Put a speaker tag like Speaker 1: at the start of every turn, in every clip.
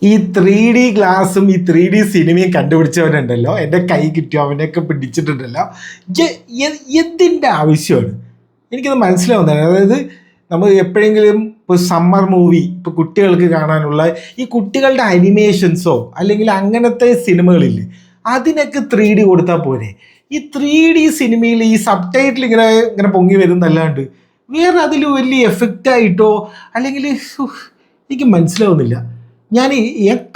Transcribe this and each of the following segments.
Speaker 1: ഈ 3D ഗ്ലാസും ഈ 3D സിനിമയും കണ്ടുപിടിച്ചവനുണ്ടല്ലോ, എൻ്റെ കൈ കിട്ടിയോ അവനെയൊക്കെ പിടിച്ചിട്ടുണ്ടല്ലോ. എന്തിൻ്റെ ആവശ്യമാണ് എനിക്കത് മനസ്സിലാവുന്നതാണ്. അതായത് നമ്മൾ എപ്പോഴെങ്കിലും ഇപ്പോൾ സമ്മർ മൂവി ഇപ്പോൾ കുട്ടികൾക്ക് കാണാനുള്ള ഈ കുട്ടികളുടെ അനിമേഷൻസോ അല്ലെങ്കിൽ അങ്ങനത്തെ സിനിമകളില്ലേ, അതിനൊക്കെ 3D കൊടുത്താൽ പോരെ. ഈ 3D സിനിമയിൽ ഈ സബ് ടൈറ്റിൽ ഇങ്ങനെ ഇങ്ങനെ പൊങ്ങി വരുന്നല്ലാണ്ട് വേറെ അതിൽ വലിയ എഫക്റ്റായിട്ടോ അല്ലെങ്കിൽ എനിക്ക് മനസ്സിലാവുന്നില്ല. ഞാൻ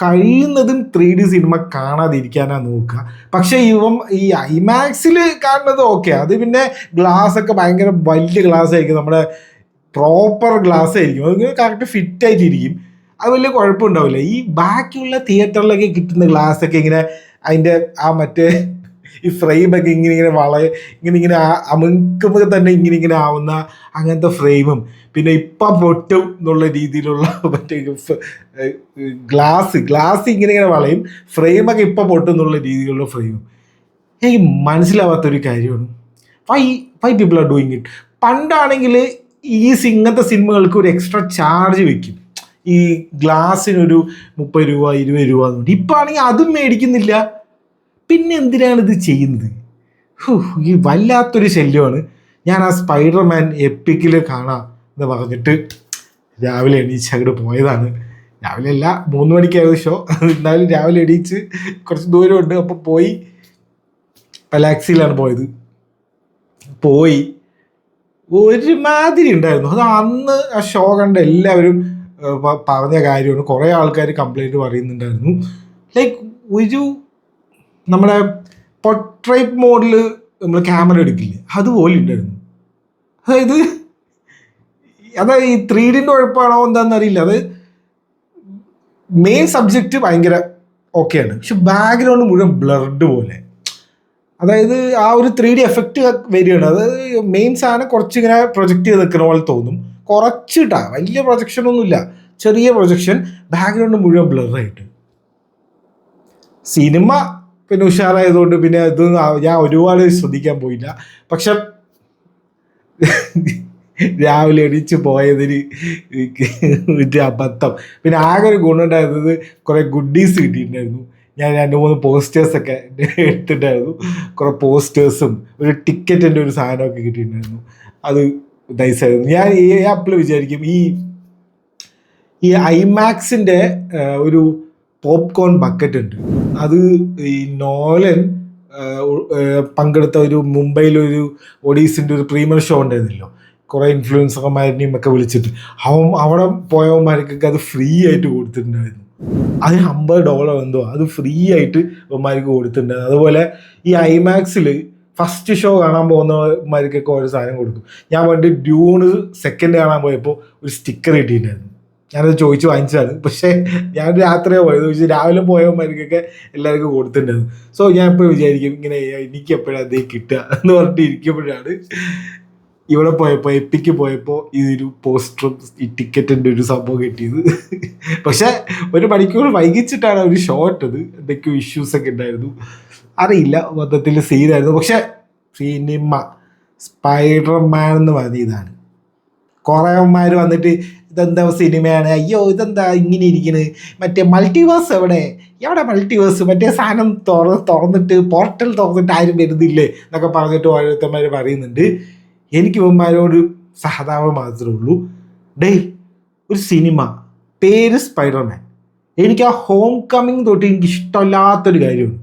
Speaker 1: കഴിയുന്നതും 3D സിനിമ കാണാതിരിക്കാനാണ് നോക്കുക. പക്ഷേ ഈ ഐമാക്സിൽ കാണുന്നത് ഓക്കെ, അത് പിന്നെ ഗ്ലാസ് ഒക്കെ ഭയങ്കര വലിയ ഗ്ലാസ് ആയിരിക്കും, നമ്മുടെ പ്രോപ്പർ ഗ്ലാസ് ആയിരിക്കും, അതിങ്ങനെ കറക്റ്റ് ഫിറ്റായിട്ടിരിക്കും, അത് വലിയ കുഴപ്പമുണ്ടാവില്ല. ഈ ബാക്കിയുള്ള തിയേറ്ററിലൊക്കെ കിട്ടുന്ന ഗ്ലാസ്സൊക്കെ ഇങ്ങനെ അതിൻ്റെ ആ മറ്റേ ഈ ഫ്രെയിമൊക്കെ ഇങ്ങനെ അമുക്കുമ്പോൾ തന്നെ ഇങ്ങനെ ആവുന്ന അങ്ങനത്തെ ഫ്രെയിമും, പിന്നെ ഇപ്പം പൊട്ടും എന്നുള്ള രീതിയിലുള്ള മറ്റേ ഗ്ലാസ് ഇങ്ങനെ വളയും, ഫ്രെയിമൊക്കെ ഇപ്പം പൊട്ടും എന്നുള്ള രീതിയിലുള്ള ഫ്രെയിമും എനിക്ക് മനസ്സിലാവാത്തൊരു കാര്യമാണ്. Why people are doing it. പണ്ടാണെങ്കിൽ ഇങ്ങനത്തെ സിനിമകൾക്ക് ഒരു എക്സ്ട്രാ ചാർജ് വെക്കും, ഈ ഗ്ലാസ്സിനൊരു 30 രൂപ 20 രൂപ എന്നുണ്ട്. ഇപ്പം ആണെങ്കിൽ അതും മേടിക്കുന്നില്ല. പിന്നെ എന്തിനാണ് ഇത് ചെയ്യുന്നത്? ഈ വല്ലാത്തൊരു ശല്യമാണ്. ഞാൻ ആ സ്പൈഡർമാൻ എപ്പിക്കിൽ കാണാം എന്ന് പറഞ്ഞിട്ട് രാവിലെ എണീച്ച് അങ്ങോട്ട് പോയതാണ്. രാവിലെ അല്ല, 3 മണിക്കായിരുന്നു ഷോ, എന്നാലും രാവിലെ എണീച്ച് കുറച്ച് ദൂരമുണ്ട്, അപ്പോൾ പോയി ടാക്സിയിലാണ് പോയത്. പോയി ഒരുമാതിരി ഉണ്ടായിരുന്നു. അത് അന്ന് ആ ഷോ കണ്ട എല്ലാവരും പറഞ്ഞ കാര്യമാണ്. കുറേ ആൾക്കാർ കംപ്ലൈൻറ്റ് പറയുന്നുണ്ടായിരുന്നു. ലൈക്ക് നമ്മുടെ പോർട്രേറ്റ് മോഡിൽ നമ്മൾ ക്യാമറ എടുക്കില്ലേ, അതുപോലെ ഉണ്ടായിരുന്നു. അതായത് ഈ 3D കുഴപ്പമാണോ എന്താണെന്ന് അറിയില്ല. അത് മെയിൻ സബ്ജക്റ്റ് ഭയങ്കര ഓക്കെയാണ്, പക്ഷെ ബാക്ക്ഗ്രൗണ്ട് മുഴുവൻ ബ്ലർഡ് പോലെ. അതായത് ആ ഒരു 3D എഫക്റ്റ് വരികയാണ്. അത് മെയിൻ സാധനം കുറച്ചിങ്ങനെ പ്രൊജക്റ്റ് ചെയ്ത് നിൽക്കുന്ന പോലെ തോന്നും, കുറച്ചിട്ടാ, വലിയ പ്രൊജക്ഷനൊന്നുമില്ല, ചെറിയ പ്രൊജക്ഷൻ, ബാക്ക്ഗ്രൗണ്ട് മുഴുവൻ ബ്ലറായിട്ട്. സിനിമ പിന്നെ ഉഷാറായതുകൊണ്ട് പിന്നെ ഇത് ഞാൻ ഒരുപാട് ശ്രദ്ധിക്കാൻ പോയില്ല. പക്ഷെ രാവിലെ എണീച്ച് പോയതിന് ഒരു അബദ്ധം. പിന്നെ ആകെ ഒരു ഗുണമുണ്ടായിരുന്നത് കുറേ ഗുഡീസ് കിട്ടിയിട്ടുണ്ടായിരുന്നു. ഞാൻ 2-3 പോസ്റ്റേഴ്സൊക്കെ എടുത്തിട്ടുണ്ടായിരുന്നു. കുറേ പോസ്റ്റേഴ്സും ഒരു ടിക്കറ്റിൻ്റെ ഒരു സാധനമൊക്കെ കിട്ടിയിട്ടുണ്ടായിരുന്നു. അത് നൈസായിരുന്നു. ഞാൻ ഈ ആപ്പിൽ വിചാരിക്കും ഈ ഐമാക്സിൻ്റെ ഒരു പോപ്കോൺ ബക്കറ്റ് ഉണ്ട്. അത് ഈ നോലൻ പങ്കെടുത്ത ഒരു മുംബൈയിലൊരു ഒഡീസിൻ്റെ ഒരു പ്രീമിയർ ഷോ ഉണ്ടായിരുന്നല്ലോ, കുറേ ഇൻഫ്ലുവൻസർമാരെയും ഒക്കെ വിളിച്ചിട്ട് അവിടെ പോയവന്മാർക്കൊക്കെ അത് ഫ്രീ ആയിട്ട് കൊടുത്തിട്ടുണ്ടായിരുന്നു. അതിന് $50 എന്തോ അത് ഫ്രീ ആയിട്ട് അവന്മാർക്ക് കൊടുത്തിട്ടുണ്ടായിരുന്നു. അതുപോലെ ഈ ഐമാക്സിൽ ഫസ്റ്റ് ഷോ കാണാൻ പോകുന്നവന്മാർക്കൊക്കെ ഓരോ സാധനം കൊടുക്കും. ഞാൻ പണ്ട് ഡ്യൂണ് സെക്കൻഡ് കാണാൻ പോയപ്പോൾ ഒരു സ്റ്റിക്കർ കിട്ടിയിട്ടുണ്ടായിരുന്നു. ഞാനത് ചോദിച്ച് വാങ്ങിച്ചതാണ്. പക്ഷേ ഞാൻ രാത്രിയോ പോയത്, പക്ഷേ രാവിലെ പോയവന്മാർക്കൊക്കെ എല്ലാവർക്കും കൊടുത്തിട്ടുണ്ടായിരുന്നു. സോ ഞാൻ എപ്പോഴും വിചാരിക്കും ഇങ്ങനെ എനിക്ക് എപ്പോഴും അതേ കിട്ടുക എന്ന് പറഞ്ഞിട്ട് ഇരിക്കുമ്പോഴാണ് ഇവിടെ പോയപ്പോൾ എപ്പിക്ക് പോയപ്പോൾ ഇതൊരു പോസ്റ്ററും ഈ ടിക്കറ്റിൻ്റെ ഒരു സംഭവം കിട്ടിയത്. പക്ഷേ 1 മണിക്കൂർ വൈകിച്ചിട്ടാണ് അവർ ഷോ ഇട്ടത്. എന്തൊക്കെയോ ഇഷ്യൂസൊക്കെ ഉണ്ടായിരുന്നു, അറിയില്ല, മൊത്തത്തിൽ സീനായിരുന്നു. പക്ഷേ സിനിമ സ്പൈഡർമാൻ എന്ന് പറഞ്ഞ ഇതാണ്. കുറേമാർ വന്നിട്ട് ഇതെന്താ സിനിമയാണ്, അയ്യോ ഇതെന്താ ഇങ്ങനെ ഇരിക്കുന്നത്, മറ്റേ മൾട്ടിവേഴ്സ് എവിടെ മൾട്ടിവേഴ്സ്, മറ്റേ സാധനം തുറന്നിട്ട് പോർട്ടൽ തുറന്നിട്ട് ആരും വരുന്നില്ലേ എന്നൊക്കെ പറഞ്ഞിട്ട് ഓരോരുത്തന്മാർ പറയുന്നുണ്ട്. എനിക്ക് ഇവന്മാരോട് സഹതാപം മാത്രമേ ഉള്ളൂ. ഒരു സിനിമ പേര് സ്പൈഡർമാൻ, എനിക്ക് ആ ഹോം കമ്മിങ് തൊട്ട് എനിക്ക് ഇഷ്ടമില്ലാത്തൊരു കാര്യമാണ്.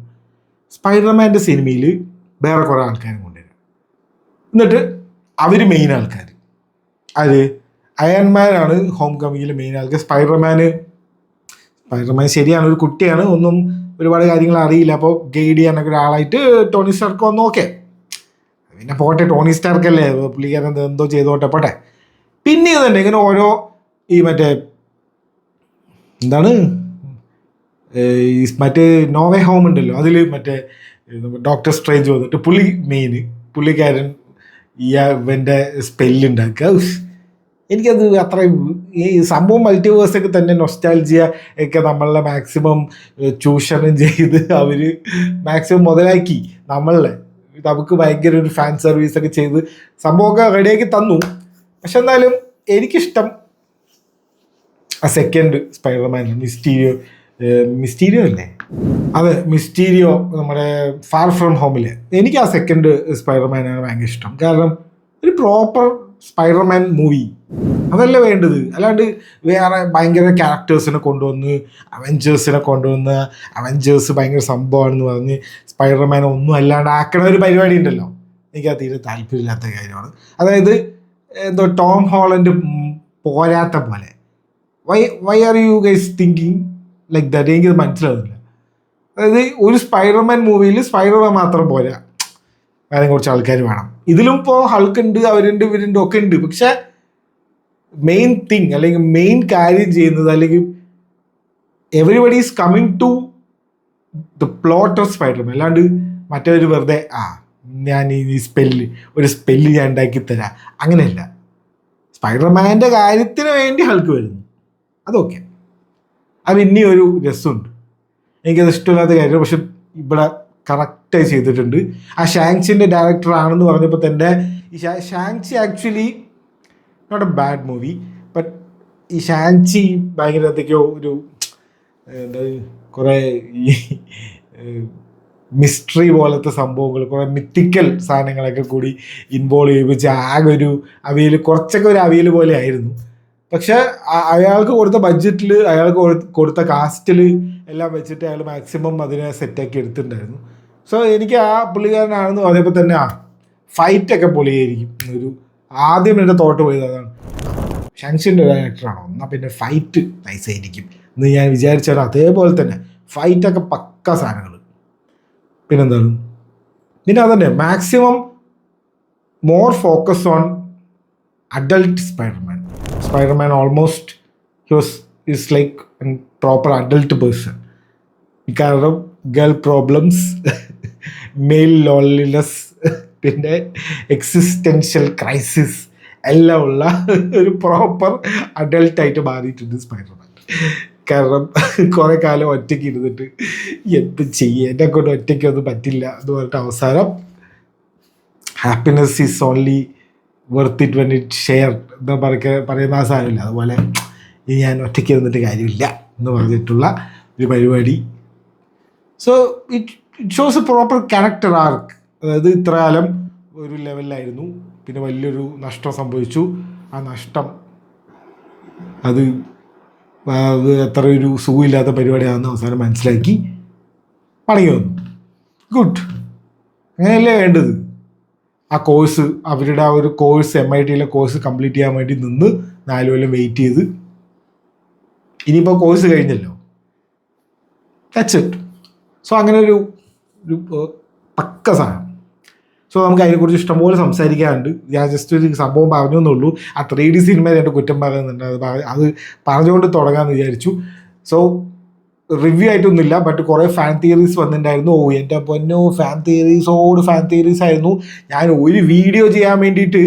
Speaker 1: സ്പൈഡർമാൻ്റെ സിനിമയിൽ വേറെ കുറേ ആൾക്കാരെ കൊണ്ടുവരാം, എന്നിട്ട് അവർ മെയിൻ ആൾക്കാർ. അത് അയൺമാനാണ് ഹോം കമ്മിങ്ങിൽ മെയിൻ ആൾക്കാർ. സ്പൈഡർമാൻ ശരിയാണ്, ഒരു കുട്ടിയാണ്, ഒന്നും ഒരുപാട് കാര്യങ്ങൾ അറിയില്ല, അപ്പോൾ ഗൈഡ് ചെയ്യാനൊക്കെ ഒരാളായിട്ട് ടോണി സ്റ്റാർക്ക് വന്നു. ഓക്കെ, പിന്നെ പോട്ടെ, ടോണി സ്റ്റാർക്കല്ലേ, പുള്ളിക്കാരൻ എന്തോ ചെയ്തോട്ടെ, പോട്ടെ. പിന്നെ ഇത് തന്നെ ഇങ്ങനെ ഓരോ ഈ മറ്റേ എന്താണ് മറ്റേ നോവേ ഹോം ഉണ്ടല്ലോ, അതിൽ മറ്റേ ഡോക്ടർ സ്ട്രേഞ്ച് വന്നിട്ട് പുള്ളിക്കാരൻ ഇവൻ്റെ സ്പെല്ലുണ്ടാക്കുക. എനിക്കത് അത്രയും ഈ സംഭവം മൾട്ടിവേഴ്സൊക്കെ തന്നെ നൊസ്റ്റാൾജിയ ഒക്കെ നമ്മളെ മാക്സിമം ചൂഷണം ചെയ്ത് അവർ മാക്സിമം മുതലാക്കി നമുക്ക് ഭയങ്കര ഒരു ഫാൻ സർവീസൊക്കെ ചെയ്ത് സംഭവമൊക്കെ റെഡിയാക്കി തന്നു. പക്ഷെ എന്നാലും എനിക്കിഷ്ടം ആ സെക്കൻഡ് സ്പൈഡർമാൻ മിസ്റ്റീരിയോ മിസ്റ്റീരിയോ അല്ലേ? അതെ, മിസ്റ്റീരിയോ നമ്മുടെ ഫാർ ഫ്രം ഹോമിൽ. എനിക്ക് ആ സെക്കൻഡ് സ്പൈഡർമാനാണ് ഭയങ്കര ഇഷ്ടം. കാരണം ഒരു പ്രോപ്പർ സ്പൈഡർമാൻ മൂവി അതല്ലേ വേണ്ടത്. അല്ലാണ്ട് വേറെ ഭയങ്കര ക്യാരക്ടേഴ്സിനെ കൊണ്ടുവന്ന് അവഞ്ചേഴ്സ് ഭയങ്കര സംഭവമാണെന്ന് പറഞ്ഞ് സ്പൈഡർമാനെ ഒന്നും അല്ലാണ്ട് ആക്കണ ഒരു പരിപാടി ഉണ്ടല്ലോ, എനിക്കത് തീരെ താല്പര്യമില്ലാത്ത കാര്യമാണ്. അതായത് എന്തോ ടോം ഹോളണ്ട് പോരാത്ത പോലെ. Why are you guys thinking like that? എനിക്കത് മനസ്സിലാവുന്നില്ല. അതായത് ഒരു സ്പൈഡർമാൻ മൂവിയിൽ സ്പൈഡർമാൻ മാത്രം പോരാ, വേറെ കുറച്ച് ആൾക്കാർ വേണം. ഇതിലും ഇപ്പോൾ ഹൾക്ക് ഉണ്ട്, അവരുണ്ട്, ഇവരുണ്ട്, ഒക്കെ ഉണ്ട്. പക്ഷെ മെയിൻ തിങ് അല്ലെങ്കിൽ മെയിൻ കാര്യം ചെയ്യുന്നത്, അല്ലെങ്കിൽ everybody is coming to the plot of Spiderman. അല്ലാണ്ട് മറ്റൊരു വെറുതെ ഞാൻ ഈ ഒരു സ്പെല്ല് ഞാൻ ഉണ്ടാക്കി തരാം, അങ്ങനെയല്ല. സ്പൈഡർമാൻ്റെ കാര്യത്തിന് വേണ്ടി ഹൾക്ക് വരുന്നു, അതൊക്കെ. അത് ഇനി ഒരു രസമുണ്ട്. എനിക്കത് ഇഷ്ടമില്ലാത്ത കാര്യം, പക്ഷെ ഇവിടെ കറക്റ്റായി ചെയ്തിട്ടുണ്ട്. ആ ഷാങ്സിൻ്റെ ഡയറക്ടർ ആണെന്ന് പറഞ്ഞപ്പോൾ തന്നെ ഈ Shang Chi actually not a bad movie, but ഈ ഷാങ്സി ഭയങ്കര എന്തൊക്കെയോ ഒരു എന്താ കുറേ ഈ മിസ്റ്ററി പോലത്തെ സംഭവങ്ങൾ, കുറേ മിത്തിക്കൽ സാധനങ്ങളൊക്കെ കൂടി ഇൻവോൾവ് ചെയ്യിപ്പിച്ച് ആകെ ഒരു അവിയൽ, കുറച്ചൊക്കെ ഒരു അവിയൽ പോലെ ആയിരുന്നു. പക്ഷെ അയാൾക്ക് കൊടുത്ത ബഡ്ജറ്റിൽ, അയാൾക്ക് കൊടുത്ത കാസ്റ്റിൽ എല്ലാം വെച്ചിട്ട് അയാൾ മാക്സിമം അതിനെ സെറ്റാക്കി എടുത്തിട്ടുണ്ടായിരുന്നു. സോ എനിക്ക് ആ പുള്ളിക്കാരനാണെന്ന് പറഞ്ഞപ്പോൾ തന്നെ ഫൈറ്റൊക്കെ പൊളിയായിരിക്കും ഒരു ആദ്യം എൻ്റെ തോട്ട് പോയത് അതാണ്. ഷാങ്സിൻ്റെ ഡയറക്ടറാണോ എന്നാൽ പിന്നെ ഫൈറ്റ് നൈസായിരിക്കും എന്ന് ഞാൻ വിചാരിച്ചാൽ അതേപോലെ തന്നെ ഫൈറ്റൊക്കെ പക്ക സാധനങ്ങൾ. പിന്നെന്താണ്, പിന്നെ അതന്നെ maximum more focus on adult Spiderman almost is like proper adult person. കാരണം ഗേൾ പ്രോബ്ലംസ്, മെയിൽ ലോൺലിനെസ്, പിന്നെ എക്സിസ്റ്റൻഷ്യൽ ക്രൈസിസ് എല്ലാം ഉള്ള ഒരു പ്രോപ്പർ അഡൾട്ടായിട്ട് മാറിയിട്ടുണ്ട് സ്പൈഡർമാൻ. കാരണം കുറേ കാലം ഒറ്റയ്ക്ക് ഇരുന്നിട്ട് എന്ത് ചെയ്യുക, എന്നെ കൊണ്ട് ഒറ്റയ്ക്കൊന്നും പറ്റില്ല എന്ന് പറഞ്ഞിട്ട് അവസാനം happiness is only worth it when it share എന്താ പറയുന്ന ആ സാധനമില്ല, അതുപോലെ ഇനി ഞാൻ ഒറ്റയ്ക്ക് ഇരുന്നിട്ട് കാര്യമില്ല എന്ന് പറഞ്ഞിട്ടുള്ള ഒരു പരിപാടി. So it shows a proper character arc. അതായത് ഇത്ര കാലം ഒരു ലെവലിലായിരുന്നു, പിന്നെ വലിയൊരു നഷ്ടം സംഭവിച്ചു. ആ നഷ്ടം അത് എത്ര ഒരു സുഖമില്ലാത്ത പരിപാടിയാണെന്ന് അവസാനം മനസ്സിലാക്കി മടങ്ങി വന്നു. ഗുഡ്, അങ്ങനെയല്ലേ വേണ്ടത്. ആ കോഴ്സ്, അവരുടെ ആ ഒരു കോഴ്സ്, MIT കോഴ്സ് കംപ്ലീറ്റ് ചെയ്യാൻ വേണ്ടി നിന്ന് 4 കൊല്ലം വെയിറ്റ് ചെയ്ത് ഇനിയിപ്പോൾ കോഴ്സ് കഴിഞ്ഞല്ലോ, ദാറ്റ്സ് ഇറ്റ്. സോ അങ്ങനെ ഒരു പക്ക സാധനം. സോ നമുക്ക് അതിനെക്കുറിച്ച് ഇഷ്ടംപോലെ സംസാരിക്കാറുണ്ട്. ഞാൻ ജസ്റ്റ് ഒരു സംഭവം പറഞ്ഞു എന്നുള്ളൂ. ആ 3D സിനിമ രണ്ട് കുറ്റം പറയുന്നുണ്ട്, അത് പറഞ്ഞുകൊണ്ട് തുടങ്ങാമെന്ന് വിചാരിച്ചു. സോ റിവ്യൂ ആയിട്ടൊന്നുമില്ല, ബട്ട് കുറേ ഫാൻ തിയറീസ് വന്നിട്ടുണ്ടായിരുന്നു. എൻ്റെ പൊന്നോ, ഫാൻ തിയറീസ് ആയിരുന്നു. ഞാൻ ഒരു വീഡിയോ ചെയ്യാൻ വേണ്ടിയിട്ട്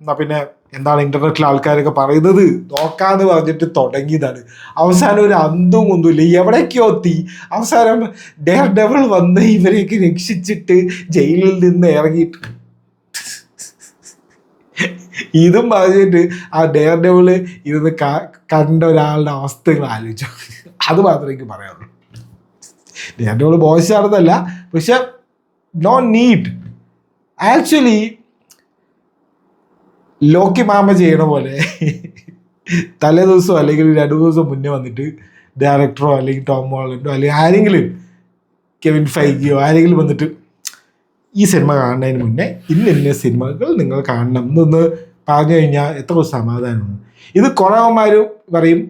Speaker 1: എന്നാൽ പിന്നെ എന്താണ് ഇൻ്റർനെറ്റിലെ ആൾക്കാരൊക്കെ പറയുന്നത് നോക്കാമെന്ന് പറഞ്ഞിട്ട് തുടങ്ങിയതാണ്. അവസാനം ഒരു അന്തും ഒന്നുമില്ല, എവിടേക്കോ എത്തി. അവസാനം ഡെയർ ഡെവിൾ വന്ന് ഇവരെയൊക്കെ രക്ഷിച്ചിട്ട് ജയിലിൽ നിന്ന് ഇറങ്ങിയിട്ട് ഇതും പറഞ്ഞിട്ട് ആ ഡെയർ ഡെവിൾ ഇരുന്ന് കണ്ട ഒരാളുടെ അവസ്ഥകൾ ആലോചിച്ചു. അത് മാത്രമേ എനിക്ക് പറയാനുള്ളൂ. ഡെയർ ഡെവിൾ മോശമാണെന്നല്ല, പക്ഷെ നോ നീഡ്. ആക്ച്വലി ലോക്കി മാമ ചെയ്യണ പോലെ തലേ ദിവസം അല്ലെങ്കിൽ 2 ദിവസം മുന്നേ വന്നിട്ട് ഡയറക്ടറോ അല്ലെങ്കിൽ ടോം ഹോളണ്ടോ അല്ലെങ്കിൽ ആരെങ്കിലും കെവിൻ ഫൈഗിയോ ആരെങ്കിലും വന്നിട്ട് ഈ സിനിമ കാണുന്നതിന് മുന്നേ ഇന്ന സിനിമകൾ നിങ്ങൾ കാണണം എന്നൊന്ന് പറഞ്ഞു കഴിഞ്ഞാൽ എത്ര സമാധാനമാണ്. ഇത് കുറേമാർ പറയും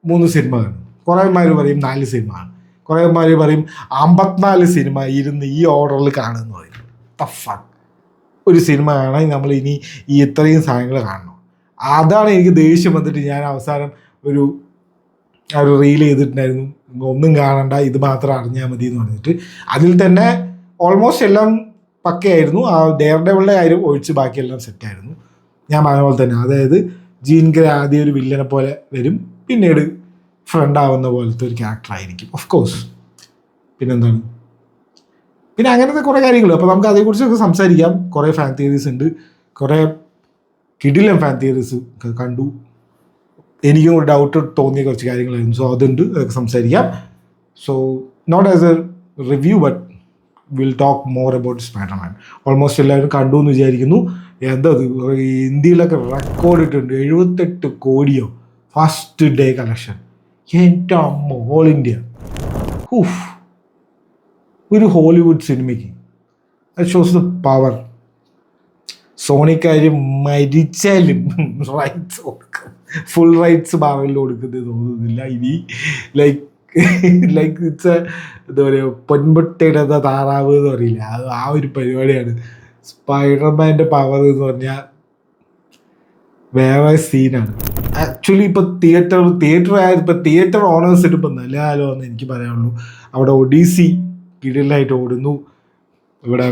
Speaker 1: 3 സിനിമ കാണും, കുറേമാർ പറയും 4 സിനിമ കാണും, കുറേമാർ പറയും 54 സിനിമ ഇരുന്ന് ഈ ഓർഡറിൽ കാണുമെന്ന് പറയും. ടഫാണ് ഒരു സിനിമ കാണാൻ നമ്മൾ ഇനി ഈ ഇത്രയും സാധനങ്ങൾ കാണണം. അതാണ് എനിക്ക് ദേഷ്യം വന്നിട്ട് ഞാൻ അവസാനം ഒരു റീൽ ചെയ്തിട്ടുണ്ടായിരുന്നു, ഒന്നും കാണണ്ട, ഇത് മാത്രം അറിഞ്ഞാൽ മതി എന്ന് പറഞ്ഞിട്ട്. അതിൽ തന്നെ ഓൾമോസ്റ്റ് എല്ലാം പക്കയായിരുന്നു. ആ ഡെയർ ഡെവിളിൻ്റെ കാര്യം ഒഴിച്ച് ബാക്കിയെല്ലാം സെറ്റായിരുന്നു. ഞാൻ പറഞ്ഞ പോലെ തന്നെ, അതായത് ജീൻ ഗ്രേ ആദ്യം ഒരു വില്ലനെ പോലെ വരും, പിന്നീട് ഫ്രണ്ട് ആവുന്ന പോലത്തെ ഒരു ക്യാരക്ടറായിരിക്കും ഓഫ് കോഴ്സ്. പിന്നെന്താണ്, പിന്നെ അങ്ങനത്തെ കുറേ കാര്യങ്ങൾ. അപ്പോൾ നമുക്ക് അതേക്കുറിച്ചൊക്കെ സംസാരിക്കാം. കുറേ ഫാൻ തിയറീസ് ഉണ്ട്, കുറേ കിടിലൻ ഫാൻ തിയറീസ് കണ്ടു. എനിക്കും ഒരു ഡൗട്ട് തോന്നിയ കുറച്ച് കാര്യങ്ങളായിരുന്നു. സോ അതുണ്ട്, അതൊക്കെ സംസാരിക്കാം. So not as a review but will talk more about Spiderman. Almost എല്ലാവരും കണ്ടു എന്ന് വിചാരിക്കുന്നു. എന്തത് ഇന്ത്യയിലൊക്കെ റെക്കോർഡ് ഇട്ടുണ്ട്, 78 കോടിയോ ഫസ്റ്റ് ഡേ കളക്ഷൻ. എൻ്റെ അമ്മ, ഓൾ ഇന്ത്യ. ഹൂഫ്, ഒരു ഹോളിവുഡ് സിനിമയ്ക്ക് അത് ഷോസ് ദ പവർ. സോണിക്കാർ മരിച്ചാലും റൈറ്റ്സ് കൊടുക്കും, ഫുൾ റൈറ്റ്സ് മാർവലിൽ കൊടുക്കുന്നത് തോന്നുന്നില്ല ഇനി. ലൈക്ക് ഇറ്റ്സ് എന്താ പറയുക, പൊൻപൊട്ടയുടെ താറാവ് എന്ന് പറയില്ല, അത് ആ ഒരു പരിപാടിയാണ്. സ്പൈഡർമാൻ്റെ പവർ എന്ന് പറഞ്ഞാൽ വേറെ സീനാണ്. ആക്ച്വലി ഇപ്പോൾ തിയേറ്റർ ഓണേഴ്സ് ഇട്ടിപ്പോൾ നല്ല കാലമാണെന്ന് എനിക്ക് പറയാനുള്ളൂ. അവിടെ ഒഡീസി കിടിലായിട്ട് ഓടുന്നു, ഇവിടെ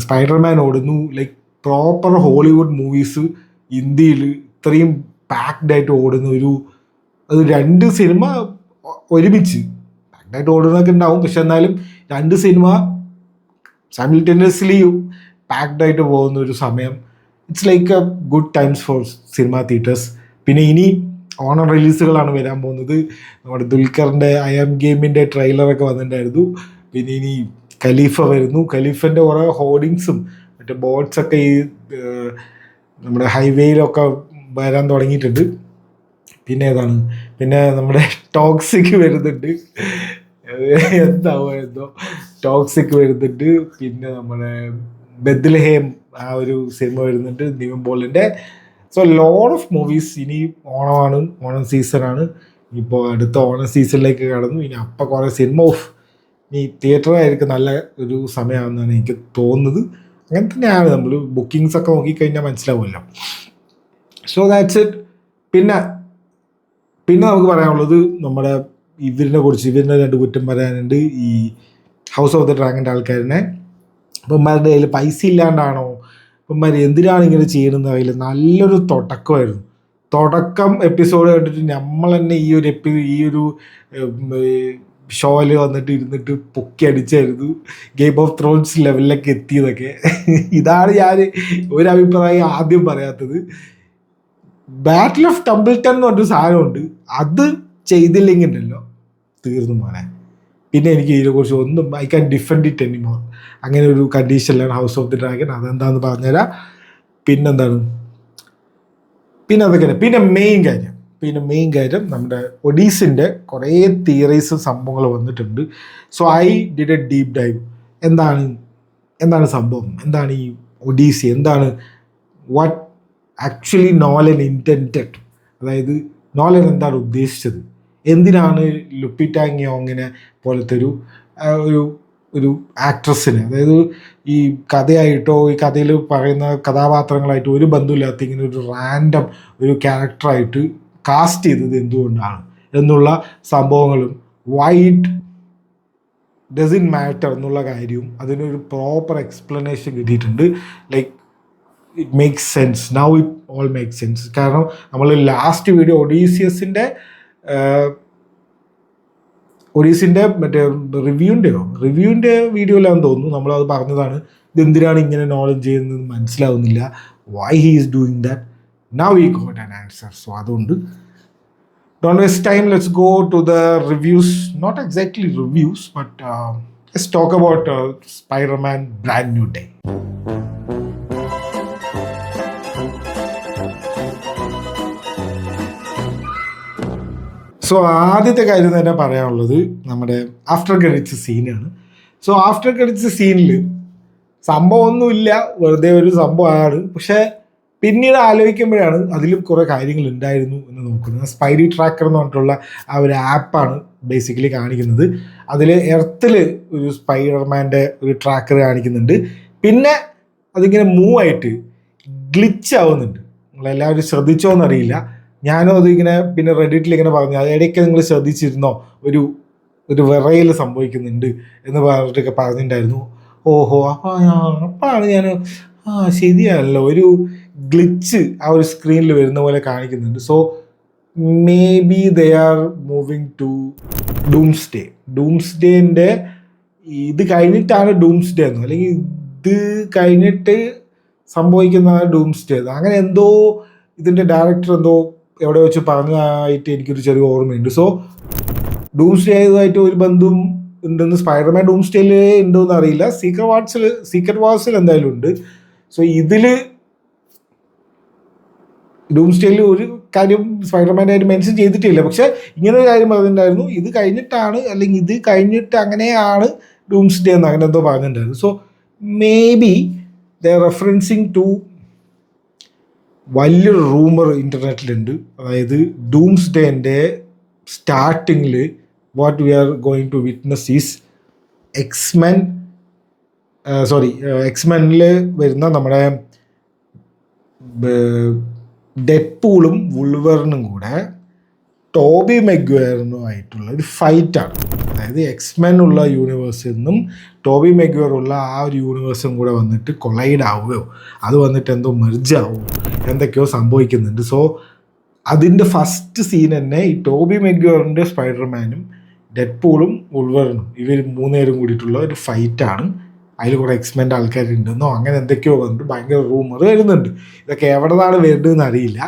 Speaker 1: സ്പൈഡർമാൻ ഓടുന്നു. ലൈക്ക് പ്രോപ്പർ ഹോളിവുഡ് മൂവീസ് ഇന്ത്യയിൽ ഇത്രയും പാക്ഡ് ആയിട്ട് ഓടുന്ന അത് 2 സിനിമ ഒരുമിച്ച് പാക്ഡ് ആയിട്ട് ഓടുന്നതൊക്കെ ഉണ്ടാവും, പക്ഷെ എന്നാലും 2 സിനിമ സൈമിൾട്ടേനിയസ്ലി പാക്ഡ് ആയിട്ട് പോകുന്ന ഒരു സമയം. It's like a good times for cinema theatres. പിന്നെ ഇനി ഓണം റിലീസുകളാണ് വരാൻ പോകുന്നത്. നമ്മുടെ ദുൽഖറിൻ്റെ ഐ ആം ഗെയിമിൻ്റെ ട്രെയിലറൊക്കെ വന്നിട്ടുണ്ടായിരുന്നു. പിന്നെ ഇനി ഖലീഫ വരുന്നു. ഖലീഫൻ്റെ കുറേ ഹോർഡിങ്സും മറ്റേ ബോർഡ്സൊക്കെ ഈ നമ്മുടെ ഹൈവേയിലൊക്കെ വരാൻ തുടങ്ങിയിട്ടുണ്ട്. പിന്നെ ഏതാണ്, പിന്നെ നമ്മുടെ ടോക്സിക് വരുന്നുണ്ട്, എന്തോ ടോക്സിക് വരുന്നുണ്ട്. പിന്നെ നമ്മുടെ ബെത്ലഹേം ആ ഒരു സിനിമ വരുന്നുണ്ട്, നിവിൻ പോളിൻ്റെ. So load of movies. ഇനി ഓണമാണ്, ഓണം സീസണാണ്. ഇപ്പോൾ അടുത്ത ഓണം സീസണിലേക്ക് കടന്നു. ഇനി അപ്പം കുറേ സിനിമ ഇനി തിയേറ്ററായിരിക്കും നല്ല ഒരു സമയമാണെന്നാണ് എനിക്ക് തോന്നുന്നത്. അങ്ങനെ തന്നെയാണ്, നമ്മൾ ബുക്കിങ്സ് ഒക്കെ നോക്കിക്കഴിഞ്ഞാൽ മനസ്സിലാവുമല്ലോ. So that's it. പിന്നെ നമുക്ക് പറയാനുള്ളത് നമ്മുടെ ഇവരിനെ 2 കുറ്റം പറയാനുണ്ട്. ഈ ഹൗസ് ഓഫ് ദ ഡ്രാഗൻ്റെ ആൾക്കാരനെ. ഇപ്പന്മാരുടെ കയ്യിൽ പൈസ ഇല്ലാണ്ടാണോ, ഇപ്പന്മാർ എന്തിനാണ് ഇങ്ങനെ ചെയ്യണമെന്ന് അറിയില്ല. നല്ലൊരു തുടക്കം എപ്പിസോഡ് കണ്ടിട്ട് നമ്മൾ തന്നെ ഈ ഒരു ഷോയിൽ ഇരുന്നിട്ട് പൊക്കി അടിച്ചായിരുന്നു ഗെയിം ഓഫ് ത്രോൺസ് ലെവലിലൊക്കെ എത്തിയതൊക്കെ. ഇതാണ് ഞാൻ ഒരു അഭിപ്രായം ആദ്യം പറയാത്തത്. ബാറ്റിൽ ഓഫ് ടംബിൾട്ടൺ എന്ന് പറഞ്ഞൊരു സാധനമുണ്ട്, അത് ചെയ്തില്ലെങ്കിൽ ഉണ്ടല്ലോ തീർന്നു പോകാൻ. പിന്നെ എനിക്ക് ഇതിനെക്കുറിച്ച് ഒന്നും I can defend it anymore. അങ്ങനെ ഒരു കണ്ടീഷനിലാണ് ഹൗസ് ഓഫ് ദി ഡ്രാഗൺ. അതെന്താണെന്ന് പറഞ്ഞുതരാം. പിന്നെന്താണ്, പിന്നെ അതൊക്കെ. പിന്നെ മെയിൻ കാര്യം നമ്മുടെ ഒഡീസിൻ്റെ കുറേ തിയറീസ് സംഭവങ്ങൾ വന്നിട്ടുണ്ട്. So I did A deep dive. എന്താണ് സംഭവം, എന്താണ് ഈ ഒഡീസി, എന്താണ് വാട്ട് ആക്ച്വലി നോലൻ ഇൻറ്റൻറ്റഡ്, അതായത് നോലൻ എന്താണ് ഉദ്ദേശിച്ചത്, എന്തിനാണ് ലുപ്പിറ്റ ങ്ങിനെ പോലത്തെ ഒരു ആക്ട്രസിനെ, അതായത് ഈ കഥയായിട്ടോ ഈ കഥയിൽ പറയുന്ന കഥാപാത്രങ്ങളായിട്ട് ഒരു ബന്ധമില്ലാത്ത ഇങ്ങനെ ഒരു റാൻഡം ഒരു ക്യാരക്ടറായിട്ട് കാസ്റ്റ് ചെയ്തത് എന്തുകൊണ്ടാണ് എന്നുള്ള സംഭവങ്ങളും വൈ ഇറ്റ് ഡസൻ മാറ്റർ എന്നുള്ള കാര്യവും അതിനൊരു പ്രോപ്പർ എക്സ്പ്ലനേഷൻ കിട്ടിയിട്ടുണ്ട്. Like it makes sense, now it all makes sense. കാരണം നമ്മൾ ലാസ്റ്റ് വീഡിയോ ഒഡീസിൻ്റെ മറ്റേ റിവ്യൂവിൻ്റെ വീഡിയോയിലാണെന്ന് തോന്നുന്നു നമ്മളത് പറഞ്ഞതാണ്. ഇതെന്തിനാണ് ഇങ്ങനെ നോളജ് ചെയ്യുന്നത് മനസ്സിലാവുന്നില്ല, why he is doing that. Now we got an answer. So അതുകൊണ്ട് don't waste time, let's go to the reviews. Not exactly reviews, but let's talk about Spider-Man Brand New Day. So ആദ്യത്തെ കാര്യം തന്നെ പറയാനുള്ളത് നമ്മുടെ after credits സീനാണ്. So after credits സീനിൽ സംഭവമൊന്നുമില്ല, വെറുതെ ഒരു സംഭവമാണ്. പക്ഷേ പിന്നീട് ആലോചിക്കുമ്പോഴാണ് അതിലും കുറേ കാര്യങ്ങൾ ഉണ്ടായിരുന്നു എന്ന് നോക്കുന്നത്. സ്പൈഡി ട്രാക്കർ എന്ന് പറഞ്ഞിട്ടുള്ള ആ ഒരു ആപ്പാണ് ബേസിക്കലി കാണിക്കുന്നത്. അതിൽ എർത്തിൽ ഒരു സ്പൈഡർമാൻ്റെ ഒരു ട്രാക്കർ കാണിക്കുന്നുണ്ട്. പിന്നെ അതിങ്ങനെ മൂവ് ആയിട്ട് ഗ്ലിച്ച് ആവുന്നുണ്ട്. നിങ്ങളെല്ലാവരും ശ്രദ്ധിച്ചോ എന്നറിയില്ല, ഞാനും അതിങ്ങനെ പിന്നെ റെഡിറ്റിൽ ഇങ്ങനെ പറഞ്ഞു, അത് ഇടയ്ക്ക് നിങ്ങൾ ശ്രദ്ധിച്ചിരുന്നോ ഒരു വിറയിൽ സംഭവിക്കുന്നുണ്ട് എന്ന് പറഞ്ഞിട്ടൊക്കെ പറഞ്ഞിട്ടുണ്ടായിരുന്നു. ഓഹോ, അപ്പോഴാണ് ഞാൻ ശരിയാണല്ലോ, ഒരു ഗ്ലിച്ച് ആ ഒരു സ്ക്രീനിൽ വരുന്ന പോലെ കാണിക്കുന്നുണ്ട്. So maybe they are moving to ഡൂംസ്ഡേൻ്റെ ഇത് കഴിഞ്ഞിട്ടാണ് ഡൂംസ്ഡേ എന്നോ അല്ലെങ്കിൽ ഇത് കഴിഞ്ഞിട്ട് സംഭവിക്കുന്ന ഡൂംസ്ഡേ അങ്ങനെ എന്തോ ഇതിൻ്റെ ഡയറക്ടർ എന്തോ എവിടെ വെച്ച് പറഞ്ഞതായിട്ട് എനിക്കൊരു ചെറിയ ഓർമ്മയുണ്ട്. സോ ഡൂംസ്ഡേ ആയതുമായിട്ട് ഒരു ബന്ധവും ഉണ്ടെന്ന് സ്പൈഡർമാൻ ഡൂംസ്ഡേയിൽ ഉണ്ടോയെന്ന് അറിയില്ല. സീക്രട്ട് വാർസിൽ എന്തായാലും ഉണ്ട്. സോ ഇതിൽ ഡൂംസ്ഡേയിൽ ഒരു കാര്യം സ്പൈഡർമാൻ്റെ ആയിട്ട് മെൻഷൻ ചെയ്തിട്ടില്ല. പക്ഷെ ഇങ്ങനെ ഒരു കാര്യം പറഞ്ഞിട്ടുണ്ടായിരുന്നു, ഇത് കഴിഞ്ഞിട്ടാണ് അല്ലെങ്കിൽ ഇത് കഴിഞ്ഞിട്ട് അങ്ങനെയാണ് ഡൂംസ്ഡേ എന്ന് അങ്ങനെ എന്തോ പറഞ്ഞിട്ടുണ്ടായിരുന്നു. So maybe the referencing to വലിയൊരു റൂമർ ഇൻ്റർനെറ്റിലുണ്ട്. അതായത് ഡൂംസ്ഡേൻ്റെ സ്റ്റാർട്ടിങ്ങിൽ what we are going to witness is എക്സ്മെനിൽ വരുന്ന നമ്മുടെ ഡെഡ്പൂളും വുൾവറിനും കൂടെ ടോബി മെഗ്വയറിനുമായിട്ടുള്ള ഒരു ഫൈറ്റാണ്. അതായത് എക്സ്മെൻ ഉള്ള യൂണിവേഴ്സിൽ നിന്നും ടോബി മെഗ്വയർ ഉള്ള ആ ഒരു യൂണിവേഴ്സും കൂടെ വന്നിട്ട് കൊളൈഡ് ആവുകയോ അത് വന്നിട്ട് എന്തോ മെർജ് ആവുമോ എന്തൊക്കെയോ സംഭവിക്കുന്നുണ്ട്. സോ അതിൻ്റെ ഫസ്റ്റ് സീൻ തന്നെ ഈ ടോബി മെഗ്വയറിൻ്റെ സ്പൈഡർമാനും ഡെഡ്പൂളും വുൾവറിനും ഇവർ മൂന്നുപേരും കൂടിയിട്ടുള്ള ഒരു ഫൈറ്റാണ്. അതിൽ കൂടെ എക്സ്മെൻ്റെ ആൾക്കാരുണ്ടെന്നോ അങ്ങനെ എന്തൊക്കെയോ വന്നിട്ട് ഭയങ്കര റൂമർ വരുന്നുണ്ട്. ഇതൊക്കെ എവിടെ നിന്നാണ് വരുന്നതെന്ന് അറിയില്ല.